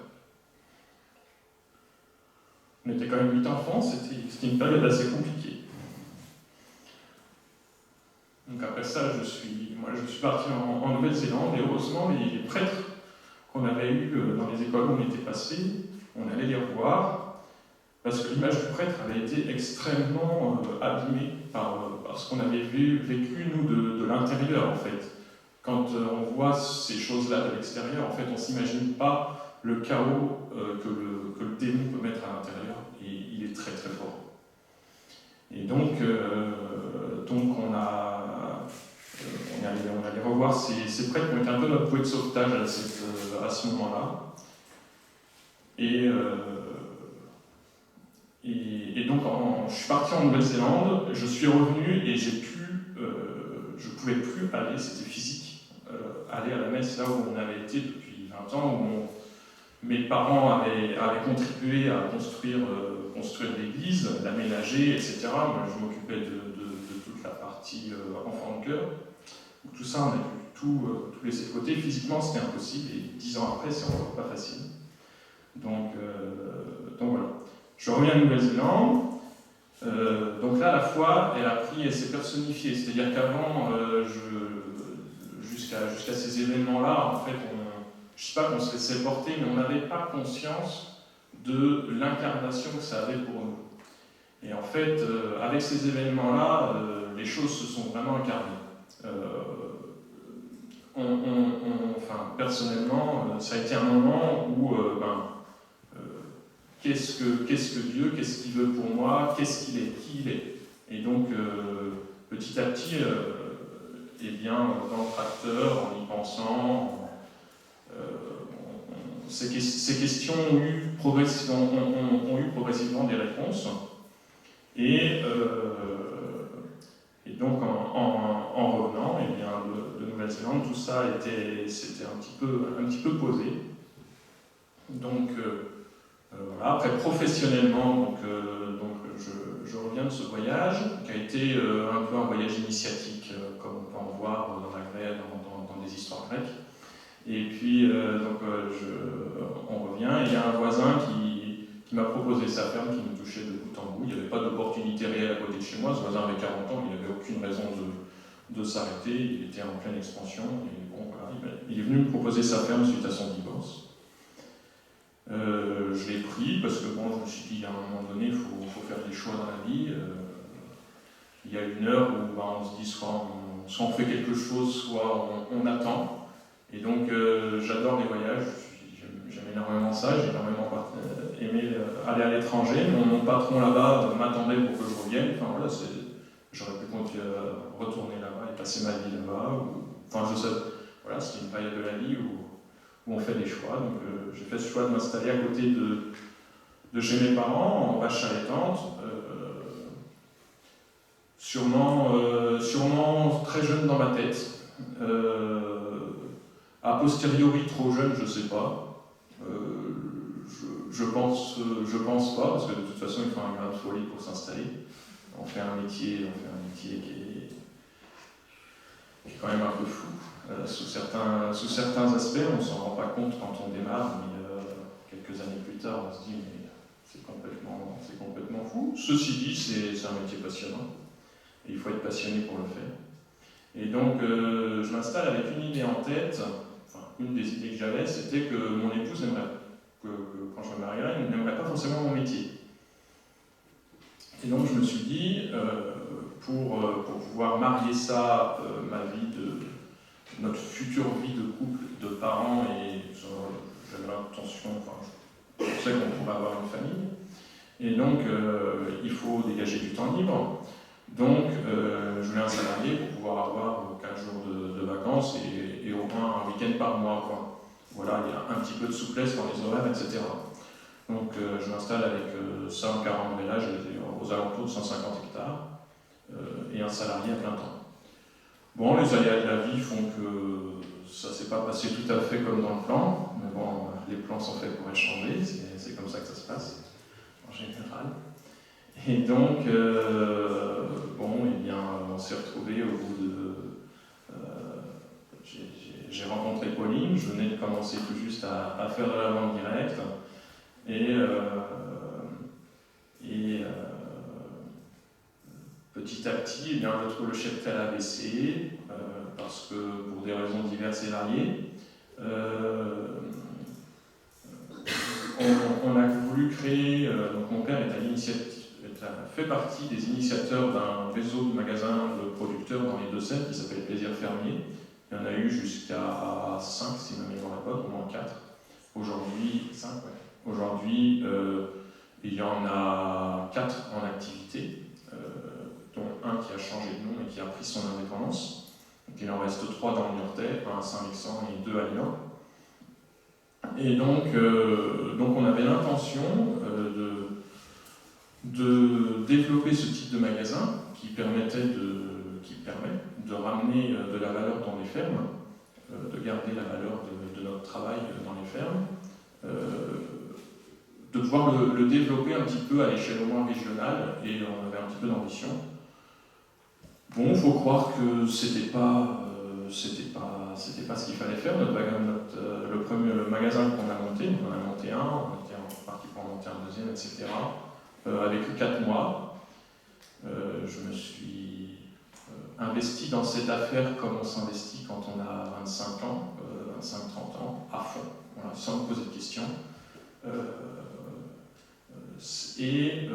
On était quand même 8 enfants, c'était une période assez compliquée. Donc après ça, je suis parti en Nouvelle-Zélande, et heureusement, les prêtres qu'on avait eus dans les écoles où on était passés, on allait les revoir, parce que l'image du prêtre avait été extrêmement abîmée par ce qu'on avait vécu, nous, de l'intérieur, en fait. Quand on voit ces choses-là de l'extérieur, en fait, on ne s'imagine pas le chaos que le démon peut mettre à l'intérieur, et il est très très fort. Et donc on allait revoir ces prêtres qui ont été un peu notre bouée de sauvetage à ce moment-là. Et donc je suis parti en Nouvelle-Zélande, je suis revenu et je ne pouvais plus aller, c'était physique, aller à la messe là où on avait été depuis 20 ans, où mes parents avaient contribué à construire l'église, l'aménager, etc. Moi, je m'occupais de toute la partie enfant de cœur. Donc, tout ça, on a dû tout laisser de côté. Physiquement, c'était impossible, et 10 ans après, c'est encore pas facile. Donc voilà. Je reviens en Nouvelle-Zélande. Donc là, la foi, elle s'est personnifiée. C'est-à-dire qu'avant, jusqu'à ces événements-là, en fait, je ne sais pas qu'on se laissait porter, mais on n'avait pas conscience de l'incarnation que ça avait pour nous. Et en fait, avec ces événements-là, les choses se sont vraiment incarnées. Enfin, personnellement, ça a été un moment où, qu'est-ce que Dieu, qu'est-ce qu'il veut pour moi, qu'est-ce qu'il est, qui il est. Et donc, petit à petit, eh bien, dans le tracteur, en y pensant, ces questions ont eu progressivement des réponses. Et donc, en revenant, eh bien, de Nouvelle-Zélande, tout ça s'était un petit peu posé. Donc, voilà. Après, professionnellement, je reviens de ce voyage, qui a été un peu un voyage initiatique, comme on peut en voir dans des histoires grecques. Et puis, on revient, et il y a un voisin qui m'a proposé sa ferme, qui me touchait de bout en bout. Il n'y avait pas d'opportunité réelle à côté de chez moi. Ce voisin avait 40 ans, il n'avait aucune raison de s'arrêter. Il était en pleine expansion. Et bon, voilà, il est venu me proposer sa ferme suite à son divorce. Je l'ai pris parce que bon, je me suis dit, à un moment donné, il faut faire des choix dans la vie. Il y a une heure où on se dit soit on fait quelque chose, soit on attend. Et donc, j'adore les voyages. J'aime énormément ça. J'ai énormément aimé aller à l'étranger. Mon patron là-bas m'attendait pour que je revienne. Enfin voilà, j'aurais pu continuer à retourner là-bas et passer ma vie là-bas. Enfin, je sais, voilà, c'était une période de la vie où on fait des choix. Donc, j'ai fait ce choix de m'installer à côté de chez mes parents, en vache allaitante. Sûrement très jeune dans ma tête. A posteriori, trop jeune, je ne sais pas. Je pense pas, parce que de toute façon, il faut un grain de folie pour s'installer. On fait un métier qui est quand même un peu fou. Sous certains aspects, on ne s'en rend pas compte quand on démarre, mais quelques années plus tard, on se dit mais c'est complètement fou. Ceci dit, c'est un métier passionnant, et il faut être passionné pour le faire. Et donc, je m'installe avec une idée en tête. Enfin, une des idées que j'avais, c'était que mon épouse quand je me marierai, n'aimerait pas forcément mon métier. Et donc, je me suis dit, pour pouvoir marier ça, notre future vie de couple, de parents, et j'avais l'intention, je sais qu'on pourrait avoir une famille, et donc il faut dégager du temps libre. Donc je voulais un salarié pour pouvoir avoir 15 jours de vacances et au moins un week-end par mois, quoi. Voilà, il y a un petit peu de souplesse dans les horaires, etc. Donc je m'installe avec 140 ménages aux alentours de 150 hectares et un salarié à plein temps. Bon, les aléas de la vie font que ça ne s'est pas passé tout à fait comme dans le plan, mais bon, les plans sont faits pour être changés, c'est comme ça que ça se passe, en général. Et donc, on s'est retrouvés au bout de... j'ai rencontré Pauline, je venais de commencer tout juste à faire de la vente directe, et petit à petit, eh bien, je trouve le cheptel a baissé, parce que pour des raisons diverses et variées, on a voulu créer, donc mon père fait partie des initiateurs d'un réseau de magasins de producteurs dans les Deux-Sèvres qui s'appelle Plaisir Fermier. Il y en a eu jusqu'à 5, si ma mémoire n'est pas, au moins 4. Aujourd'hui, 5, ouais. Aujourd'hui, il y en a 4 en activité, dont un qui a changé de nom et qui a pris son indépendance. Donc il en reste 3 dans le Niortais, un à Saint-Vexant et 2 à Lyon. Et donc on avait l'intention de développer ce type de magasin qui permet de ramener de la valeur dans les fermes, de garder la valeur de notre travail dans les fermes, de pouvoir le développer un petit peu à l'échelle au moins régionale, et on avait un petit peu d'ambition. Bon, il faut croire que c'était pas ce qu'il fallait faire. Le premier magasin qu'on a monté, on en a monté un, on était parti pour en monter un deuxième, etc. Avec 4 mois, je me suis investi dans cette affaire comme on s'investit quand on a 25 ans, 25-30 ans, à fond, voilà, sans me poser de questions. Et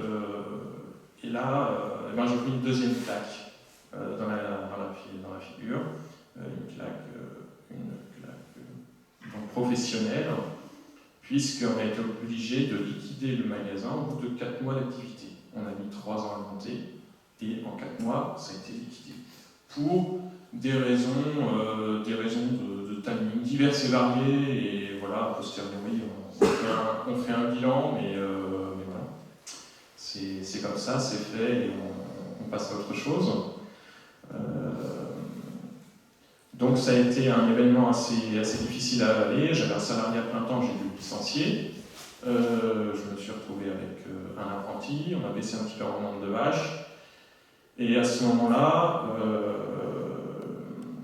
là, ben, j'ai pris une deuxième claque dans la figure, une claque donc professionnelle, puisqu'on a été obligé de liquider le magasin au bout de 4 mois d'activité. On a mis 3 ans à monter, et en 4 mois, ça a été liquidé. Pour des raisons de timing diverses et variées, et voilà, a posteriori, on fait un bilan, mais voilà. C'est comme ça, c'est fait, et on passe à autre chose. Donc ça a été un événement assez difficile à avaler. J'avais un salarié à plein temps, j'ai dû le licencier. Je me suis retrouvé avec un apprenti, on a baissé un petit peu en nombre de vaches. Et à ce moment-là,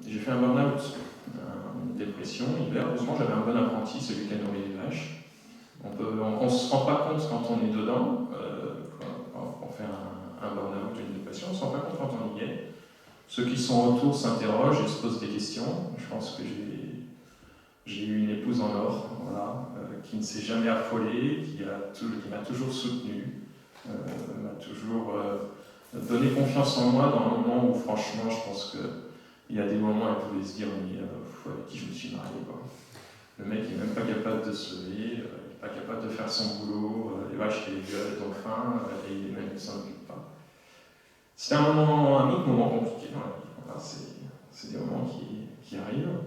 j'ai fait un burn-out, une dépression, hiver. Heureusement, j'avais un bon apprenti, celui qui a nourri les vaches. On ne se rend pas compte quand on est dedans, quand on fait un burn-out ou une dépression, on ne se rend pas compte quand on y est. Ceux qui sont autour s'interrogent et se posent des questions. Je pense que j'ai eu une épouse en or, voilà, qui ne s'est jamais affolée, qui m'a toujours soutenu, m'a toujours donné confiance en moi dans le moment où, franchement, je pense qu'il y a des moments où elle pouvait se dire mais avec qui je me suis marié, quoi. Le mec n'est même pas capable de se lever, il n'est pas capable de faire son boulot, les vaches et les gueules, elles ont faim, et même ne s'en occupe pas. C'était un autre moment compliqué dans la vie. Voilà, c'est des moments qui arrivent.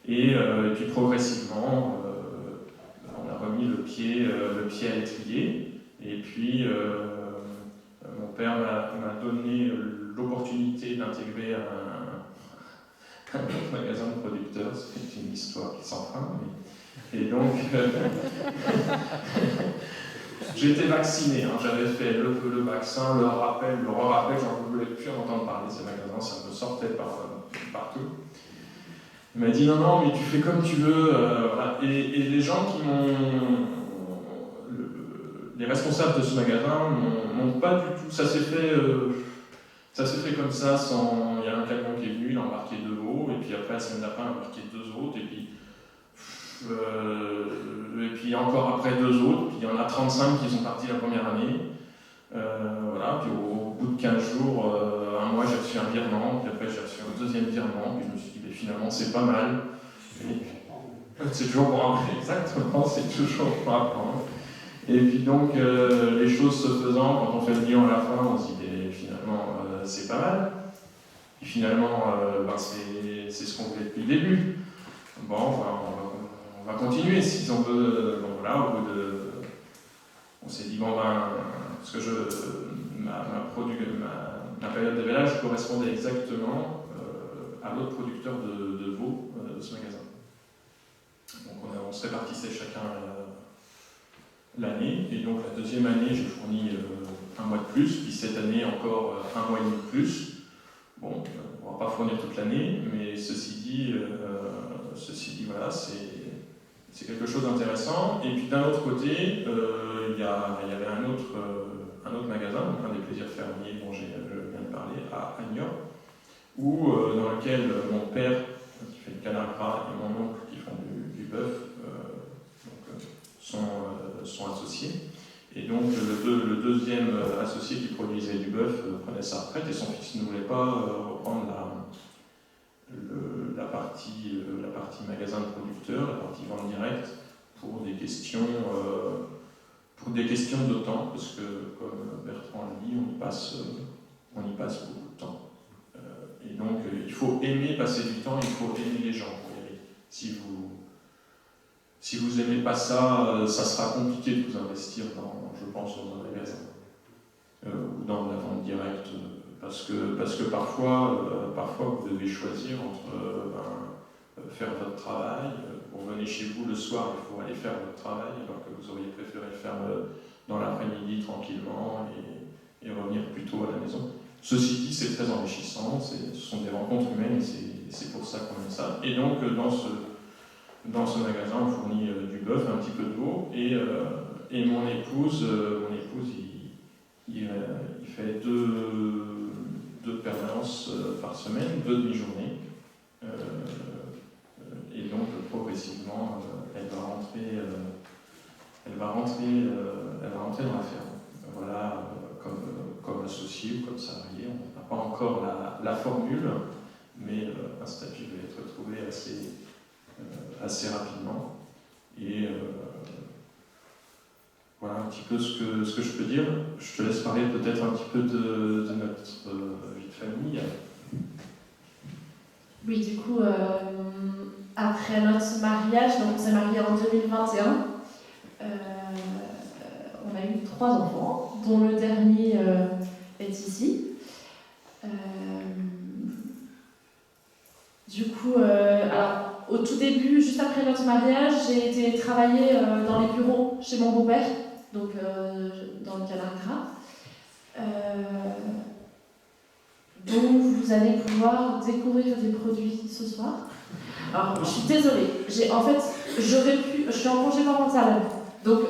Et puis progressivement, on a remis le pied à l'étrier. Et puis, mon père m'a donné l'opportunité d'intégrer un autre magasin de producteurs. C'est une histoire qui s'en fin. Et donc, j'ai été vacciné, hein. J'avais fait le vaccin, le rappel, j'en voulais plus entendre parler de ces magasins, ça me sortait partout. Il m'a dit non, mais tu fais comme tu veux. Voilà. Et les gens qui les responsables de ce magasin n'ont pas du tout. Ça s'est fait comme ça, il y a un camion qui est venu, il a embarqué 2 veaux, et puis après la semaine d'après, il a embarqué 2 autres, et puis encore après 2 autres, puis il y en a 35 qui sont partis la première année. Voilà, puis au bout de 15 jours, un mois j'ai reçu un virement, puis après j'ai reçu un deuxième virement, puis je me suis dit mais finalement c'est pas mal. C'est toujours pour apprendre, exactement, c'est toujours pour apprendre. Et puis donc les choses se faisant, quand on fait le bilan à la fin, on se dit mais finalement c'est pas mal. Et finalement c'est ce qu'on voulait depuis le début. Bon, on va continuer si on veut. Bon, voilà, au bout de. On s'est dit, bon ben, parce que ma période d'élevage correspondait exactement à l'autre producteur de veaux de ce magasin. Donc on se répartissait chacun l'année, et donc la deuxième année, j'ai fourni un mois de plus, puis cette année encore un mois et demi de plus. Bon, on ne va pas fournir toute l'année, mais ceci dit, voilà, c'est quelque chose d'intéressant. Et puis d'un autre côté, il y avait un autre magasin, donc un des plaisirs fermiers dont je viens de parler, à Agnières, dans lequel mon père, qui fait du canard gras, et mon oncle, qui font du bœuf, sont associés. Et donc le deuxième associé qui produisait du bœuf prenait sa retraite, et son fils ne voulait pas reprendre la partie magasin de producteur, la partie vente directe, pour des questions de temps, parce que, comme Bertrand l'a dit, on y passe beaucoup de temps. Et donc, il faut aimer passer du temps, il faut aimer les gens pour y aller. Si vous n'aimez pas ça, ça sera compliqué de vous investir dans un magasin ou dans la vente directe, parce que parfois vous devez choisir entre faire votre travail. Vous venez chez vous le soir, il faut aller faire votre travail, alors que vous auriez préféré le faire dans l'après-midi tranquillement et revenir plus tôt à la maison. Ceci dit, c'est très enrichissant, ce sont des rencontres humaines, et c'est pour ça qu'on aime ça. Et donc, dans ce magasin, on fournit du bœuf, un petit peu de veau, et mon épouse, il fait 2 2 permanences par semaine, 2 demi-journées. Et donc progressivement, elle va rentrer dans la ferme. Voilà, comme associé ou comme salarié. On n'a pas encore la formule, mais un statut va être trouvé assez rapidement. Et voilà un petit peu ce que je peux dire. Je te laisse parler peut-être un petit peu de notre vie de famille. Oui, du coup, après notre mariage, donc on s'est mariés en 2021, on a eu 3 enfants, dont le dernier est ici. Du coup, alors, au tout début, juste après notre mariage, j'ai été travailler dans les bureaux chez mon beau-père, donc dans le Canard Gras. Donc vous allez pouvoir découvrir des produits ce soir. Alors, je suis désolée, je suis en congé parental, donc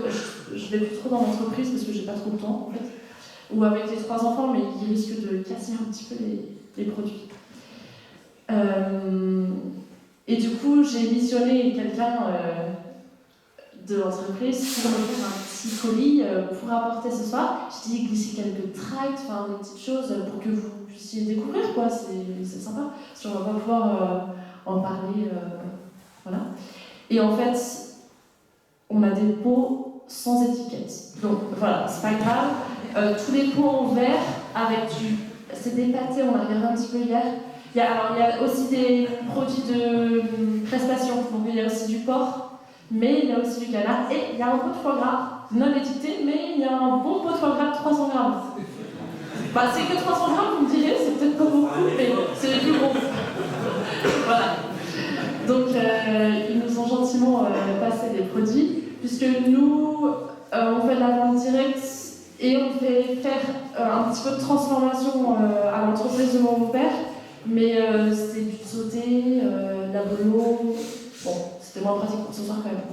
je vais plus trop dans l'entreprise parce que j'ai pas trop le temps en fait. Ou avec les 3 enfants, mais ils risquent de casser un petit peu les produits. Et du coup, j'ai missionné quelqu'un de l'entreprise pour me faire un petit colis pour apporter ce soir. Je dis glisser quelques tracts, enfin des petites choses pour que vous puissiez découvrir, quoi. C'est sympa. Parce qu'on va pas pouvoir en parler, voilà. Et en fait, on a des pots sans étiquette. Donc voilà, c'est pas grave. Tous les pots en verre avec c'est des pâtés, on a regardé un petit peu hier. Il y a aussi des produits de prestation, donc il y a aussi du porc, mais il y a aussi du canard, et il y a un pot de foie gras, non étiqueté, mais il y a un bon pot de foie gras de 300 grammes. Bah, c'est que 300 grammes, vous me direz, c'est peut-être pas beaucoup, mais c'est les plus gros. Voilà. Donc, ils nous ont gentiment passé des produits, puisque nous, on fait de la vente directe et on fait faire un petit peu de transformation à l'entreprise de mon beau-père. Mais c'était du sauté, de la bolo. Bon, c'était moins pratique pour ce soir quand même.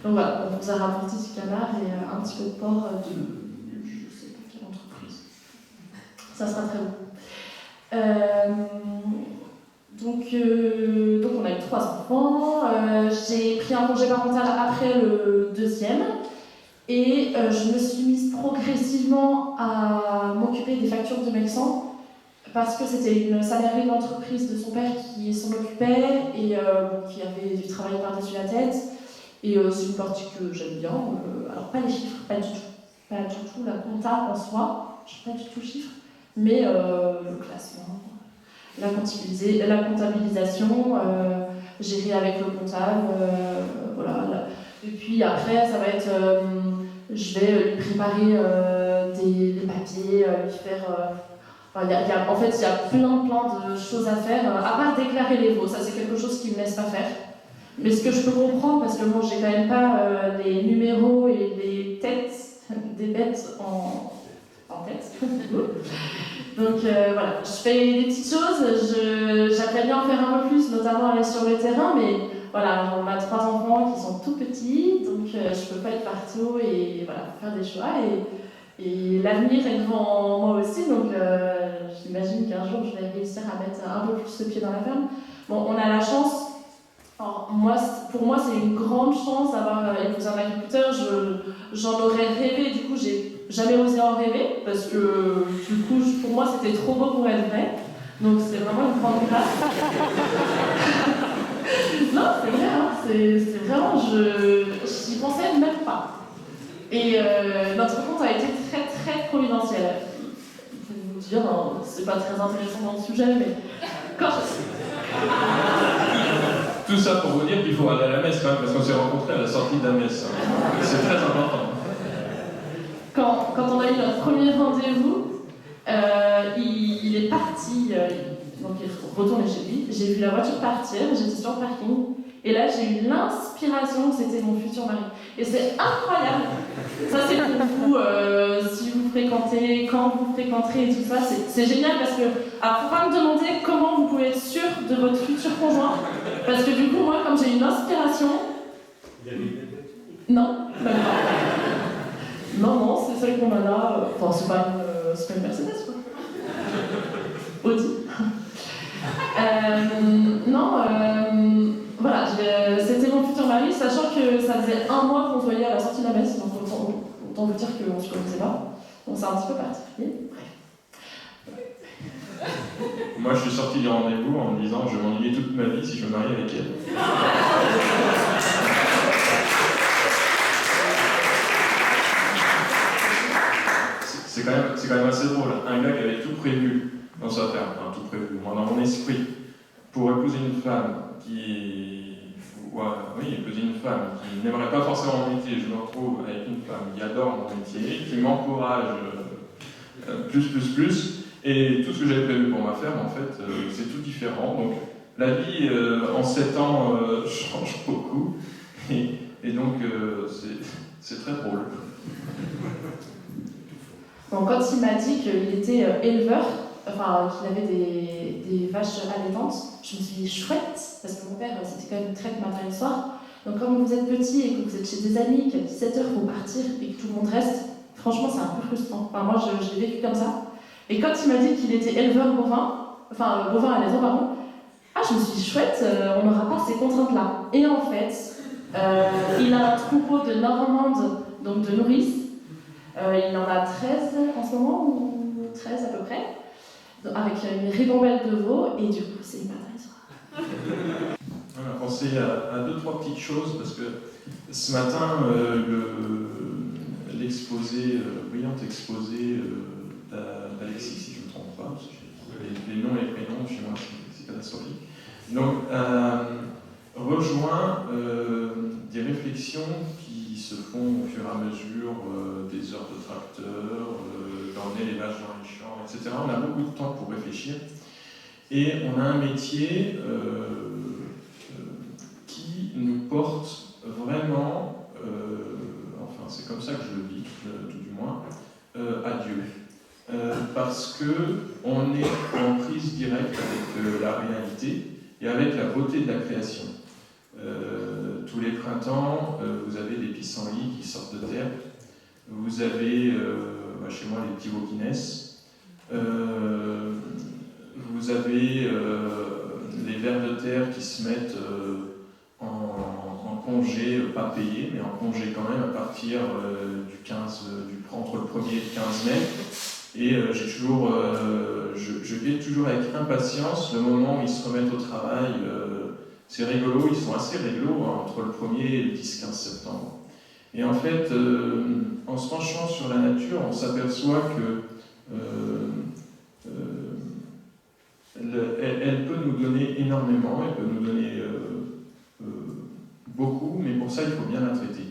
Donc voilà, on vous a rapporté du canard et un petit peu de porc de je sais pas quelle entreprise. Ça sera très bon. Donc on a eu 3 enfants. J'ai pris un congé parental après le 2e. Et je me suis mise progressivement à m'occuper des factures de mes sang. Parce que c'était une salariée de l'entreprise de son père qui s'en occupait et qui avait du travail par-dessus la tête. Et c'est une partie que j'aime bien. Alors, pas les chiffres, pas du tout. Pas du tout la compta en soi, je ne sais pas du tout le chiffre. Mais le classement, la comptabilisation, gérer avec le comptable, voilà. Et puis après, ça va être. Je vais lui préparer des papiers, lui faire. En fait, il y a plein de choses à faire, à part déclarer les veaux. Ça, c'est quelque chose qui ne me laisse pas faire. Mais ce que je peux comprendre, parce que moi, j'ai quand même pas les numéros et les têtes des bêtes en tête. Donc voilà, je fais des petites choses. J'aimerais bien en faire un peu plus, notamment aller sur le terrain, mais voilà, on a 3 enfants qui sont tout petits, donc je peux pas être partout et voilà, faire des choix. Et l'avenir est devant moi aussi, donc j'imagine qu'un jour je vais réussir à mettre un peu plus le pied dans la ferme. Bon, on a la chance, alors, pour moi c'est une grande chance d'avoir épousé un agriculteur, j'en aurais rêvé, du coup j'ai jamais osé en rêver, parce que du coup pour moi c'était trop beau pour être vrai, donc c'est vraiment une grande grâce. Non, c'est vrai, hein, c'est vraiment, j'y pensais même pas. Et notre compte a été très très providentiel. Je vais vous dire, hein, c'est pas très intéressant dans le sujet, mais quand Tout ça pour vous dire qu'il faut aller à la messe quand même, parce qu'on s'est rencontrés à la sortie de la messe. C'est très important. Quand on a eu notre premier rendez-vous, il est parti, donc il est retourné chez lui. J'ai vu la voiture partir, j'étais sur le parking. Et là, j'ai eu l'inspiration que c'était mon futur mari. Et c'est incroyable. Ça, c'est pour vous, si vous fréquentez, quand vous fréquenterez et tout ça, c'est génial parce que, alors, faut pas me demander comment vous pouvez être sûr de votre futur conjoint. Parce que du coup, moi, comme j'ai une inspiration. Non, même pas. Non, c'est celle qu'on a là. Enfin, c'est pas une Mercedes, quoi. Audi. Voilà, c'était mon futur mari, sachant que ça faisait 1 mois qu'on se voyait à la sortie de la messe, donc autant vous dire qu'on ne se connaissait pas. Donc c'est un petit peu particulier. Moi, je suis sorti du rendez-vous en me disant je vais m'ennuyer toute ma vie si je me marie avec elle. C'est quand même assez drôle. Un gars qui avait tout prévu dans sa ferme, enfin tout prévu, moi dans mon esprit, pour épouser une femme qui n'aimerait pas forcément mon métier. Je me retrouve avec une femme qui adore mon métier, qui m'encourage plus. Et tout ce que j'avais prévu pour ma ferme, en fait, c'est tout différent. Donc, la vie en 7 ans change beaucoup. Et donc, c'est très drôle. Bon, quand il m'a dit qu'il était éleveur, enfin, qu'il avait des vaches allaitantes, je me suis dit chouette, parce que mon père, c'était quand même une traite matin et soir. Donc, comme vous êtes petit et que vous êtes chez des amis, qu'à 17h, il faut partir et que tout le monde reste, franchement, c'est un peu frustrant. Enfin, moi, je l'ai vécu comme ça. Et quand il m'a dit qu'il était éleveur bovin, bovin allaitant, pardon, je me suis dit, chouette, on n'aura pas ces contraintes-là. Et en fait, il a un troupeau de Normande, donc de nourrices. Il en a 13 en ce moment, ou 13 à peu près, avec une ribambelle de veaux, et du coup, c'est une bataille soir. On a pensé à 2-3 petites choses, parce que ce matin, l'exposé, brillant exposé d'Alexis, si je ne me trompe pas, parce que les noms et les prénoms, chez moi, c'est catastrophique. Donc, rejoint des réflexions qui se font au fur et à mesure des heures de tracteur, d'emmener les vaches dans les champs, etc. On a beaucoup de temps pour réfléchir. Et on a un métier qui nous porte vraiment, enfin c'est comme ça que je le vis, tout du moins, à Dieu. Parce qu'on est en prise directe avec la réalité et avec la beauté de la création. Tous les printemps, vous avez des pissenlits qui sortent de terre. Vous avez, chez moi, les petits veaux qui naissent. Vous avez les vers de terre qui se mettent en congé, pas payé, mais en congé quand même à partir entre le 1er et le 15 mai. Et je guette toujours avec impatience le moment où ils se remettent au travail. C'est rigolo, ils sont assez rigolos entre le 1er et le 10-15 septembre. Et en fait, en se penchant sur la nature, on s'aperçoit que elle peut nous donner énormément, elle peut nous donner beaucoup, mais pour ça, il faut bien la traiter.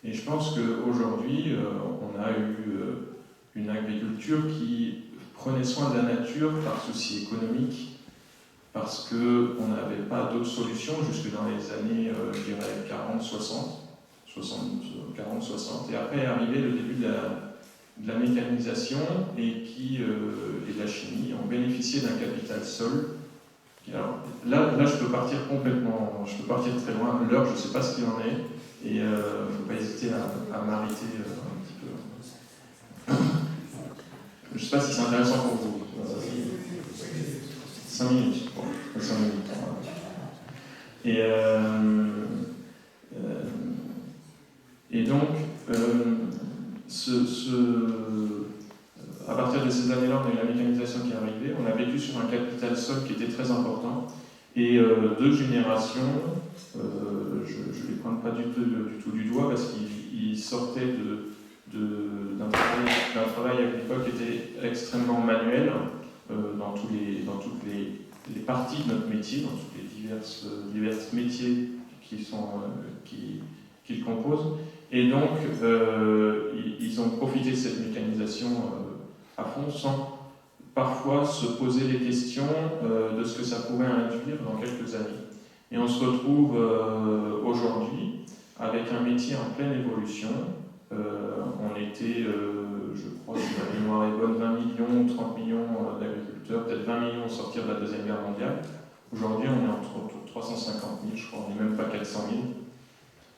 Et je pense qu'aujourd'hui, on a eu une agriculture qui prenait soin de la nature par souci économique, parce qu'on n'avait pas d'autres solutions jusque dans les années, je dirais, 40-60, et après est arrivé le début de la mécanisation et de la chimie. On bénéficiait d'un capital sol. Alors, là, je peux partir complètement, je peux partir très loin. L'heure, je ne sais pas ce qu'il en est, et il ne faut pas hésiter à m'arrêter un petit peu. Je ne sais pas si c'est intéressant pour vous. 5 minutes. Bon, 5 minutes. Et donc, à partir de ces années-là, on a eu la mécanisation qui est arrivée. On a vécu sur un capital sol qui était très important. Et 2 générations, je ne les pointe pas du tout du doigt parce qu'ils sortaient d'un travail agricole qui était extrêmement manuel dans toutes les parties de notre métier, dans tous les divers métiers qui le composent. Et donc, ils ont profité de cette mécanisation à fond sans parfois se poser les questions de ce que ça pourrait induire dans quelques années. Et on se retrouve aujourd'hui avec un métier en pleine évolution. On était, je crois, si ma mémoire est bonne, 20 millions ou 30 millions d'agriculteurs, peut-être 20 millions au sortir de la Deuxième Guerre mondiale. Aujourd'hui, on est entre 350 000, je crois, on n'est même pas 400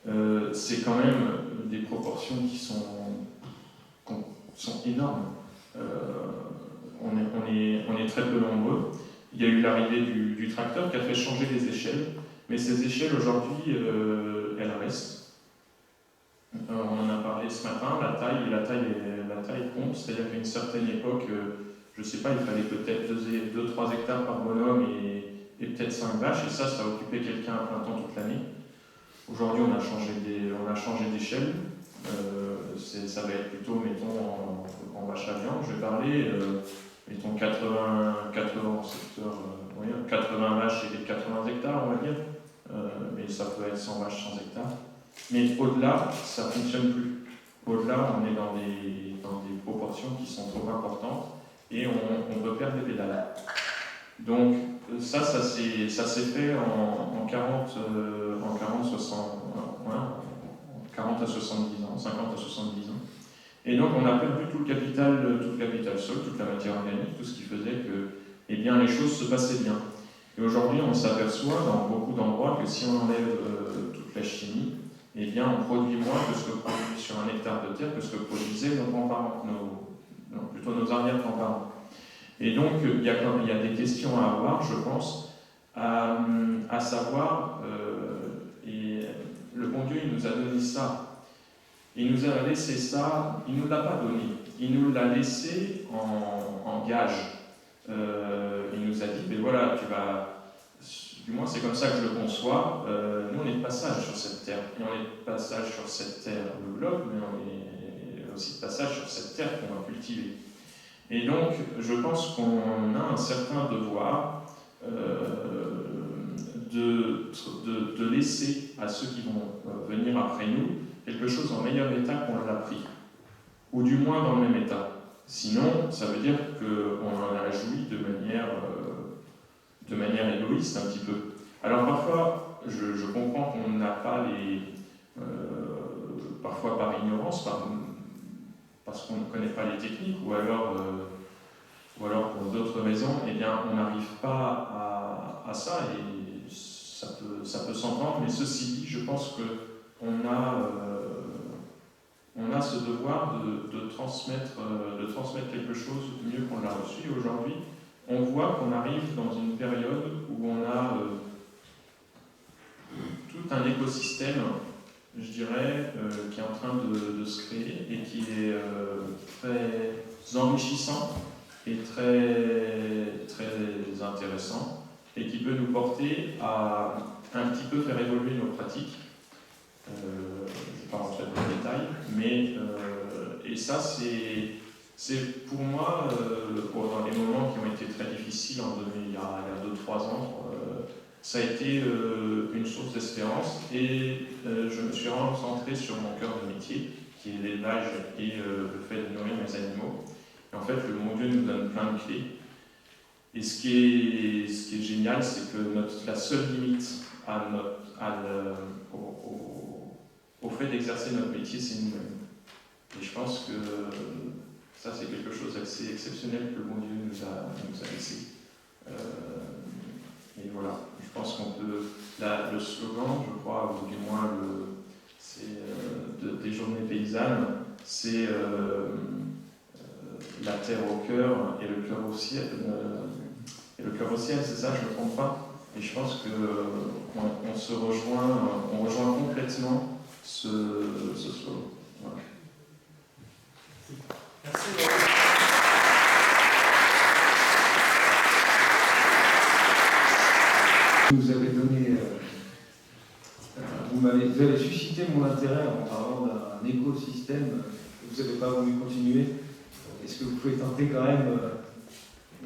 000. C'est quand même des proportions qui sont énormes. on est très peu nombreux. Il y a eu l'arrivée du tracteur qui a fait changer les échelles, mais ces échelles aujourd'hui, elles restent. On en a parlé ce matin, la taille compte, c'est-à-dire qu'à une certaine époque, je ne sais pas, il fallait peut-être 2-3 hectares par bonhomme et peut-être 5 vaches, et ça occupait quelqu'un à plein temps toute l'année. Aujourd'hui, on a changé d'échelle. Ça va être plutôt, mettons, en vache à viande, je vais parler, mettons 80 vaches et 80 hectares, on va dire, mais ça peut être 100 vaches, 100 hectares. Mais au-delà, ça ne fonctionne plus. Au-delà, on est dans des proportions qui sont trop importantes et on peut perdre des pédales. Donc, ça s'est fait en 40 à 70 ans, 50 à 70 ans. Et donc on a perdu tout le capital sol, toute la matière organique, tout ce qui faisait que les choses se passaient bien. Et aujourd'hui on s'aperçoit dans beaucoup d'endroits que si on enlève toute la chimie, on produit moins que ce que produit sur un hectare de terre que ce que produisaient nos grands-parents, plutôt nos arrière-grands-parents. Et donc il y a des questions à avoir, je pense, à savoir, et le bon Dieu il nous a donné ça. Il nous a laissé ça, il ne nous l'a pas donné, il nous l'a laissé en gage. Il nous a dit, mais voilà, du moins c'est comme ça que je le conçois, nous on est de passage sur cette terre, et on est de passage sur cette terre, le globe, mais on est aussi de passage sur cette terre qu'on va cultiver. Et donc, je pense qu'on a un certain devoir de laisser à ceux qui vont venir après nous quelque chose en meilleur état qu'on l'a pris, ou du moins dans le même état. Sinon, ça veut dire qu'on en a joui de manière égoïste un petit peu. Alors parfois, je comprends qu'on n'a pas parfois par ignorance, parce qu'on ne connaît pas les techniques, ou alors pour d'autres raisons, on n'arrive pas à ça, et ça peut s'entendre, mais ceci dit, je pense qu'on a ce devoir de transmettre quelque chose mieux qu'on l'a reçu. Et aujourd'hui, on voit qu'on arrive dans une période où on a tout un écosystème, je dirais, qui est en train de se créer et qui est très enrichissant et très, très intéressant, et qui peut nous porter à un petit peu faire évoluer nos pratiques. Je ne vais pas rentrer dans les détails, mais et ça c'est pour moi, dans les moments qui ont été très difficiles il y a 2-3 ans, ça a été une source d'espérance, et je me suis recentré sur mon cœur de métier, qui est l'élevage et le fait de nourrir mes animaux. Et en fait, le bon Dieu nous donne plein de clés. Et ce qui est génial, c'est que la seule limite au fait d'exercer notre métier, c'est nous-mêmes. Et je pense que ça, c'est quelque chose d'assez exceptionnel que le bon Dieu nous a laissé. Et voilà, je pense qu'on peut... le slogan, je crois, ou du moins des journées paysannes, c'est la terre au cœur et le cœur au ciel. Et le cœur au ciel, c'est ça, je ne me trompe pas. Et je pense qu'on rejoint complètement ce slogan. Voilà. Merci. Vous avez donné, vous avez suscité mon intérêt en parlant d'un écosystème. Vous n'avez pas voulu continuer. Est-ce que vous pouvez tenter quand même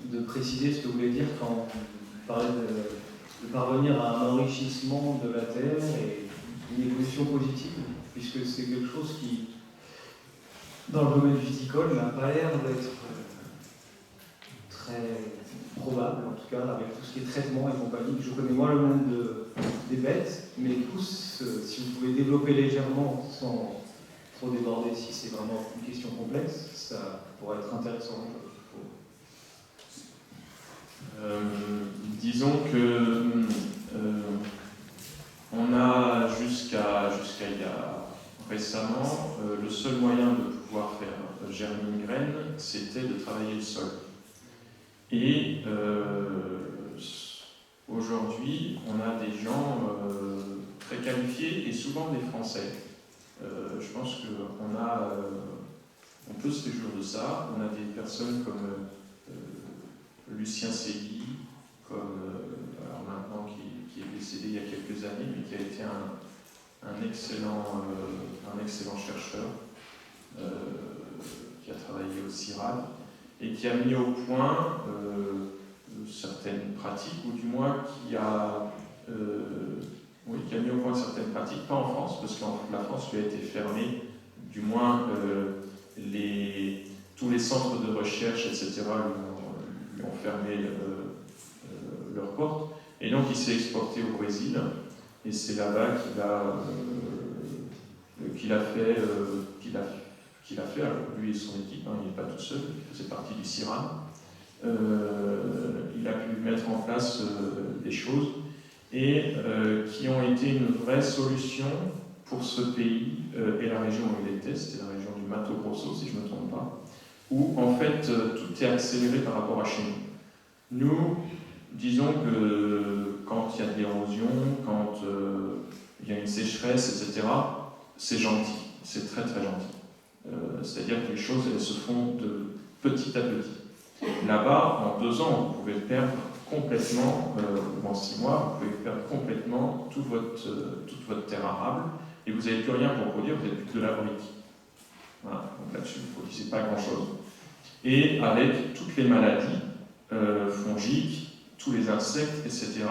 de préciser ce que vous voulez dire quand vous parlez de parvenir à un enrichissement de la terre et une évolution positive, puisque c'est quelque chose qui, dans le domaine viticole, n'a pas l'air d'être très probable, en tout cas, avec tout ce qui est traitement et compagnie. Je connais moins le monde des bêtes, mais tous, si vous pouvez développer légèrement sans trop déborder, si c'est vraiment une question complexe, ça pourrait être intéressant. Disons que on a jusqu'à il y a récemment, le seul moyen de pouvoir faire germer une graine, c'était de travailler le sol. Et aujourd'hui, on a des gens très qualifiés et souvent des Français. Je pense on peut se réjouir de ça. On a des personnes comme Lucien Segui, alors maintenant qui est décédé il y a quelques années, mais qui a été un excellent chercheur, qui a travaillé au CIRAD et qui a mis au point certaines pratiques, ou du moins qui a mis au point certaines pratiques, pas en France, parce que la France lui a été fermée, du moins tous les centres de recherche, etc., lui ont fermé leurs portes, et donc il s'est exporté au Brésil, et c'est là-bas qu'il a fait, alors lui et son équipe, il n'est pas tout seul, il faisait partie du CIRAD, il a pu mettre en place des choses, et qui ont été une vraie solution pour ce pays et la région où il était, c'était la région du Mato Grosso, si je ne me trompe pas, où en fait tout est accéléré par rapport à chez nous. Nous, disons que quand il y a de l'érosion, quand il y a une sécheresse, etc., c'est gentil, c'est très très gentil. C'est-à-dire que les choses, elles se font de petit à petit. Là-bas, en 2 ans, vous pouvez perdre complètement, ou en 6 mois, vous pouvez perdre complètement toute votre terre arable, et vous n'avez plus rien pour produire, vous n'avez plus que de la brique. Voilà, donc là-dessus, vous ne produisez pas grand-chose. Et avec toutes les maladies fongiques, tous les insectes, etc.,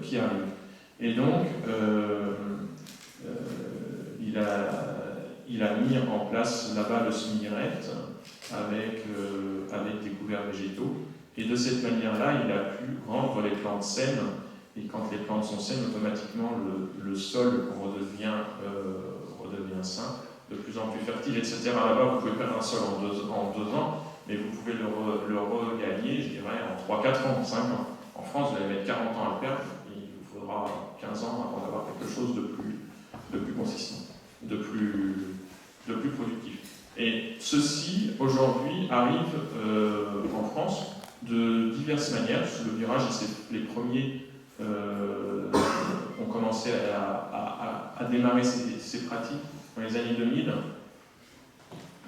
qui arrivent. Et donc, il a mis en place là-bas le semi-direct avec des couverts végétaux. Et de cette manière-là, il a pu rendre les plantes saines. Et quand les plantes sont saines, automatiquement, le sol redevient sain, de plus en plus fertile, etc. Là-bas, vous pouvez perdre un sol en 2 ans, mais vous pouvez le regagner, je dirais, en 3, 4 ans, 5 ans. En France, vous allez mettre 40 ans à le perdre, il vous faudra 15 ans avant d'avoir quelque chose de plus consistant, de plus productif. Et ceci, aujourd'hui, arrive en France de diverses manières. Le virage, les premiers ont commencé à démarrer ces pratiques dans les années 2000.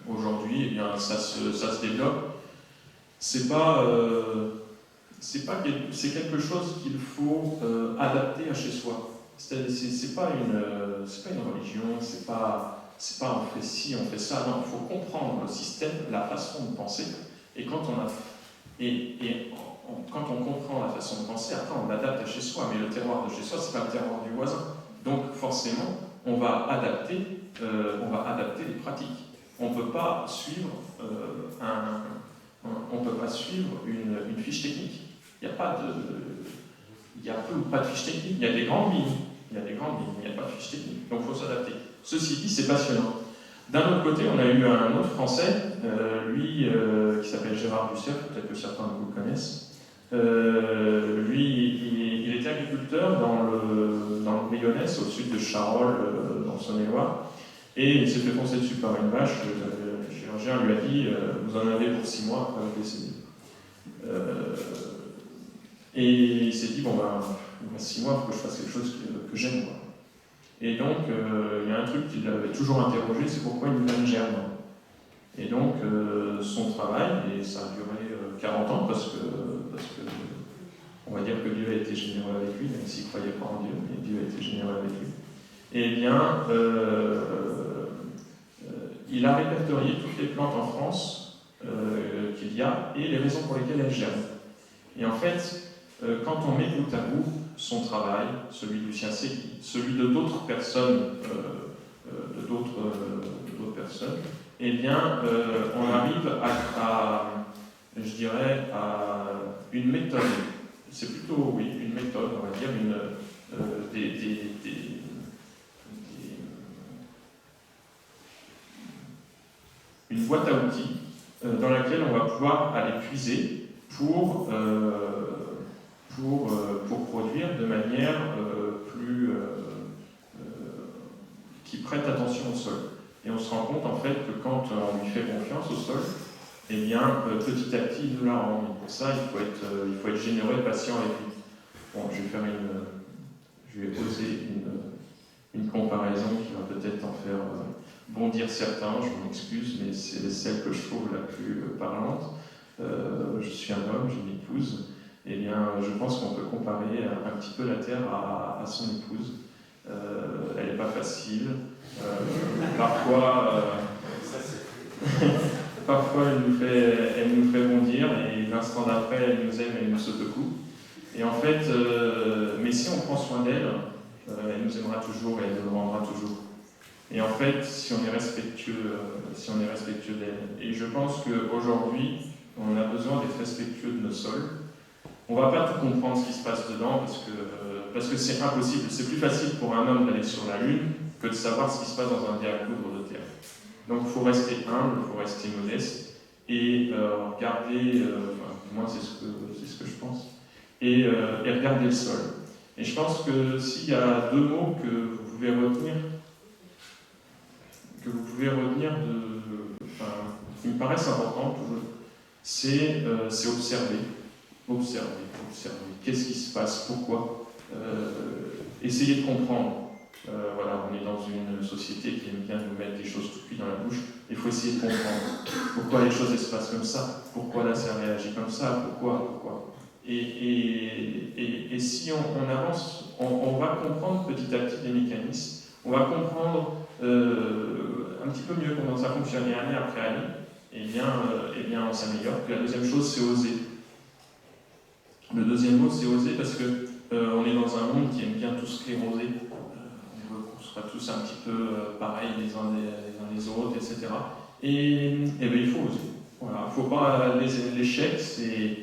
Aujourd'hui, eh bien, ça se développe. C'est quelque chose qu'il faut adapter à chez soi. C'est pas une religion, c'est pas on fait ci, on fait ça. Non, il faut comprendre le système, la façon de penser. Et quand on comprend la façon de penser, après on l'adapte à chez soi. Mais le terroir de chez soi, c'est pas le terroir du voisin. Donc forcément, on va adapter les pratiques. On ne peut pas suivre une fiche technique. Il y a peu ou pas de fiche technique. Il y a des grandes lignes. Il n'y a pas de fiche technique. Donc il faut s'adapter. Ceci dit, c'est passionnant. D'un autre côté, on a eu un autre Français, qui s'appelle Gérard Dussert, peut-être que certains de vous le connaissent. Il était agriculteur dans le Brionnais, au sud de Charolles, dans Saône-et-Loire, et il s'est fait foncer dessus par une vache. Le chirurgien lui a dit vous en avez pour 6 mois après votre décédé. Et il s'est dit bon ben, il me reste 6 mois, il faut que je fasse quelque chose que j'aime. Quoi. Et donc, il y a un truc qui l'avait toujours interrogé, c'est pourquoi une graine germe. Et donc, son travail, et ça a duré 40 ans, parce que on va dire que Dieu a été généreux avec lui, même s'il ne croyait pas en Dieu, mais Dieu a été généreux avec lui. Eh bien, il a répertorié toutes les plantes en France qu'il y a et les raisons pour lesquelles elles germent. Et en fait, quand on met bout à bout son travail, celui de Lucien Segui, celui de d'autres personnes, eh bien, on arrive je dirais, à une méthode. C'est plutôt, oui, une méthode, on va dire, une boîte à outils dans laquelle on va pouvoir aller puiser pour produire de manière qui prête attention au sol. Et on se rend compte en fait que quand on lui fait confiance au sol, eh bien, petit à petit, il nous la rend. Et pour ça, il faut être généreux et patient avec lui. Bon, je vais poser une comparaison qui va peut-être en faire bondir certains, je m'en excuse, mais c'est celle que je trouve la plus parlante. Je suis un homme, j'ai une épouse. Eh bien, je pense qu'on peut comparer un petit peu la Terre à son épouse. Elle n'est pas facile. Parfois, parfois elle nous fait bondir et l'instant d'après, elle nous aime et elle nous secoue. Et en fait, mais si on prend soin d'elle, elle nous aimera toujours et elle nous rendra toujours. Et en fait, si on est respectueux d'elle, et je pense qu'aujourd'hui, on a besoin d'être respectueux de nos sols. On ne va pas tout comprendre ce qui se passe dedans parce que c'est impossible. C'est plus facile pour un homme d'aller sur la Lune que de savoir ce qui se passe dans un diacoudre de terre. Donc il faut rester humble, il faut rester modeste et regarder, moi c'est ce que je pense, et regarder le sol. Et je pense que s'il y a deux mots que vous pouvez retenir qui me paraissent importants toujours, c'est observer. Observer. Qu'est-ce qui se passe? Pourquoi? Essayer de comprendre. Voilà, on est dans une société qui aime bien nous mettre des choses tout cuites dans la bouche. Il faut essayer de comprendre pourquoi les choses se passent comme ça, pourquoi là ça réagit comme ça, pourquoi. Et si on avance, on va comprendre petit à petit les mécanismes, on va comprendre un petit peu mieux comment ça fonctionne, et année après année, eh bien on s'améliore. Puis la deuxième chose, c'est oser. Le deuxième mot, c'est oser parce que on est dans un monde qui aime bien tout scléroser. On veut qu'on soit tous un petit peu pareils les uns les autres, etc. Et bien, il faut oser. Voilà, faut pas l'échec, c'est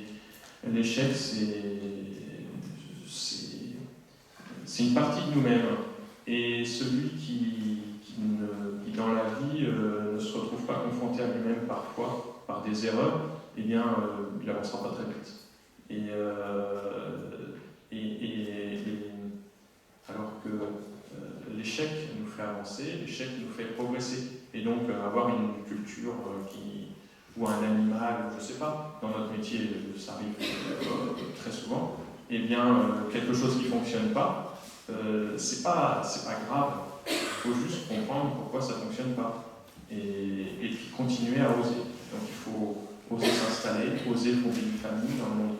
une partie de nous-mêmes. Et celui qui dans la vie ne se retrouve pas confronté à lui-même parfois par des erreurs, eh bien, il n'avancera pas très vite. Alors que l'échec nous fait avancer, l'échec nous fait progresser. Et donc avoir une culture ou un animal, je ne sais pas, dans notre métier, ça arrive très souvent, eh bien quelque chose qui ne fonctionne pas, c'est pas grave. Il faut juste comprendre pourquoi ça ne fonctionne pas. Et puis continuer à oser. Donc il faut oser s'installer, oser fonder une famille dans le monde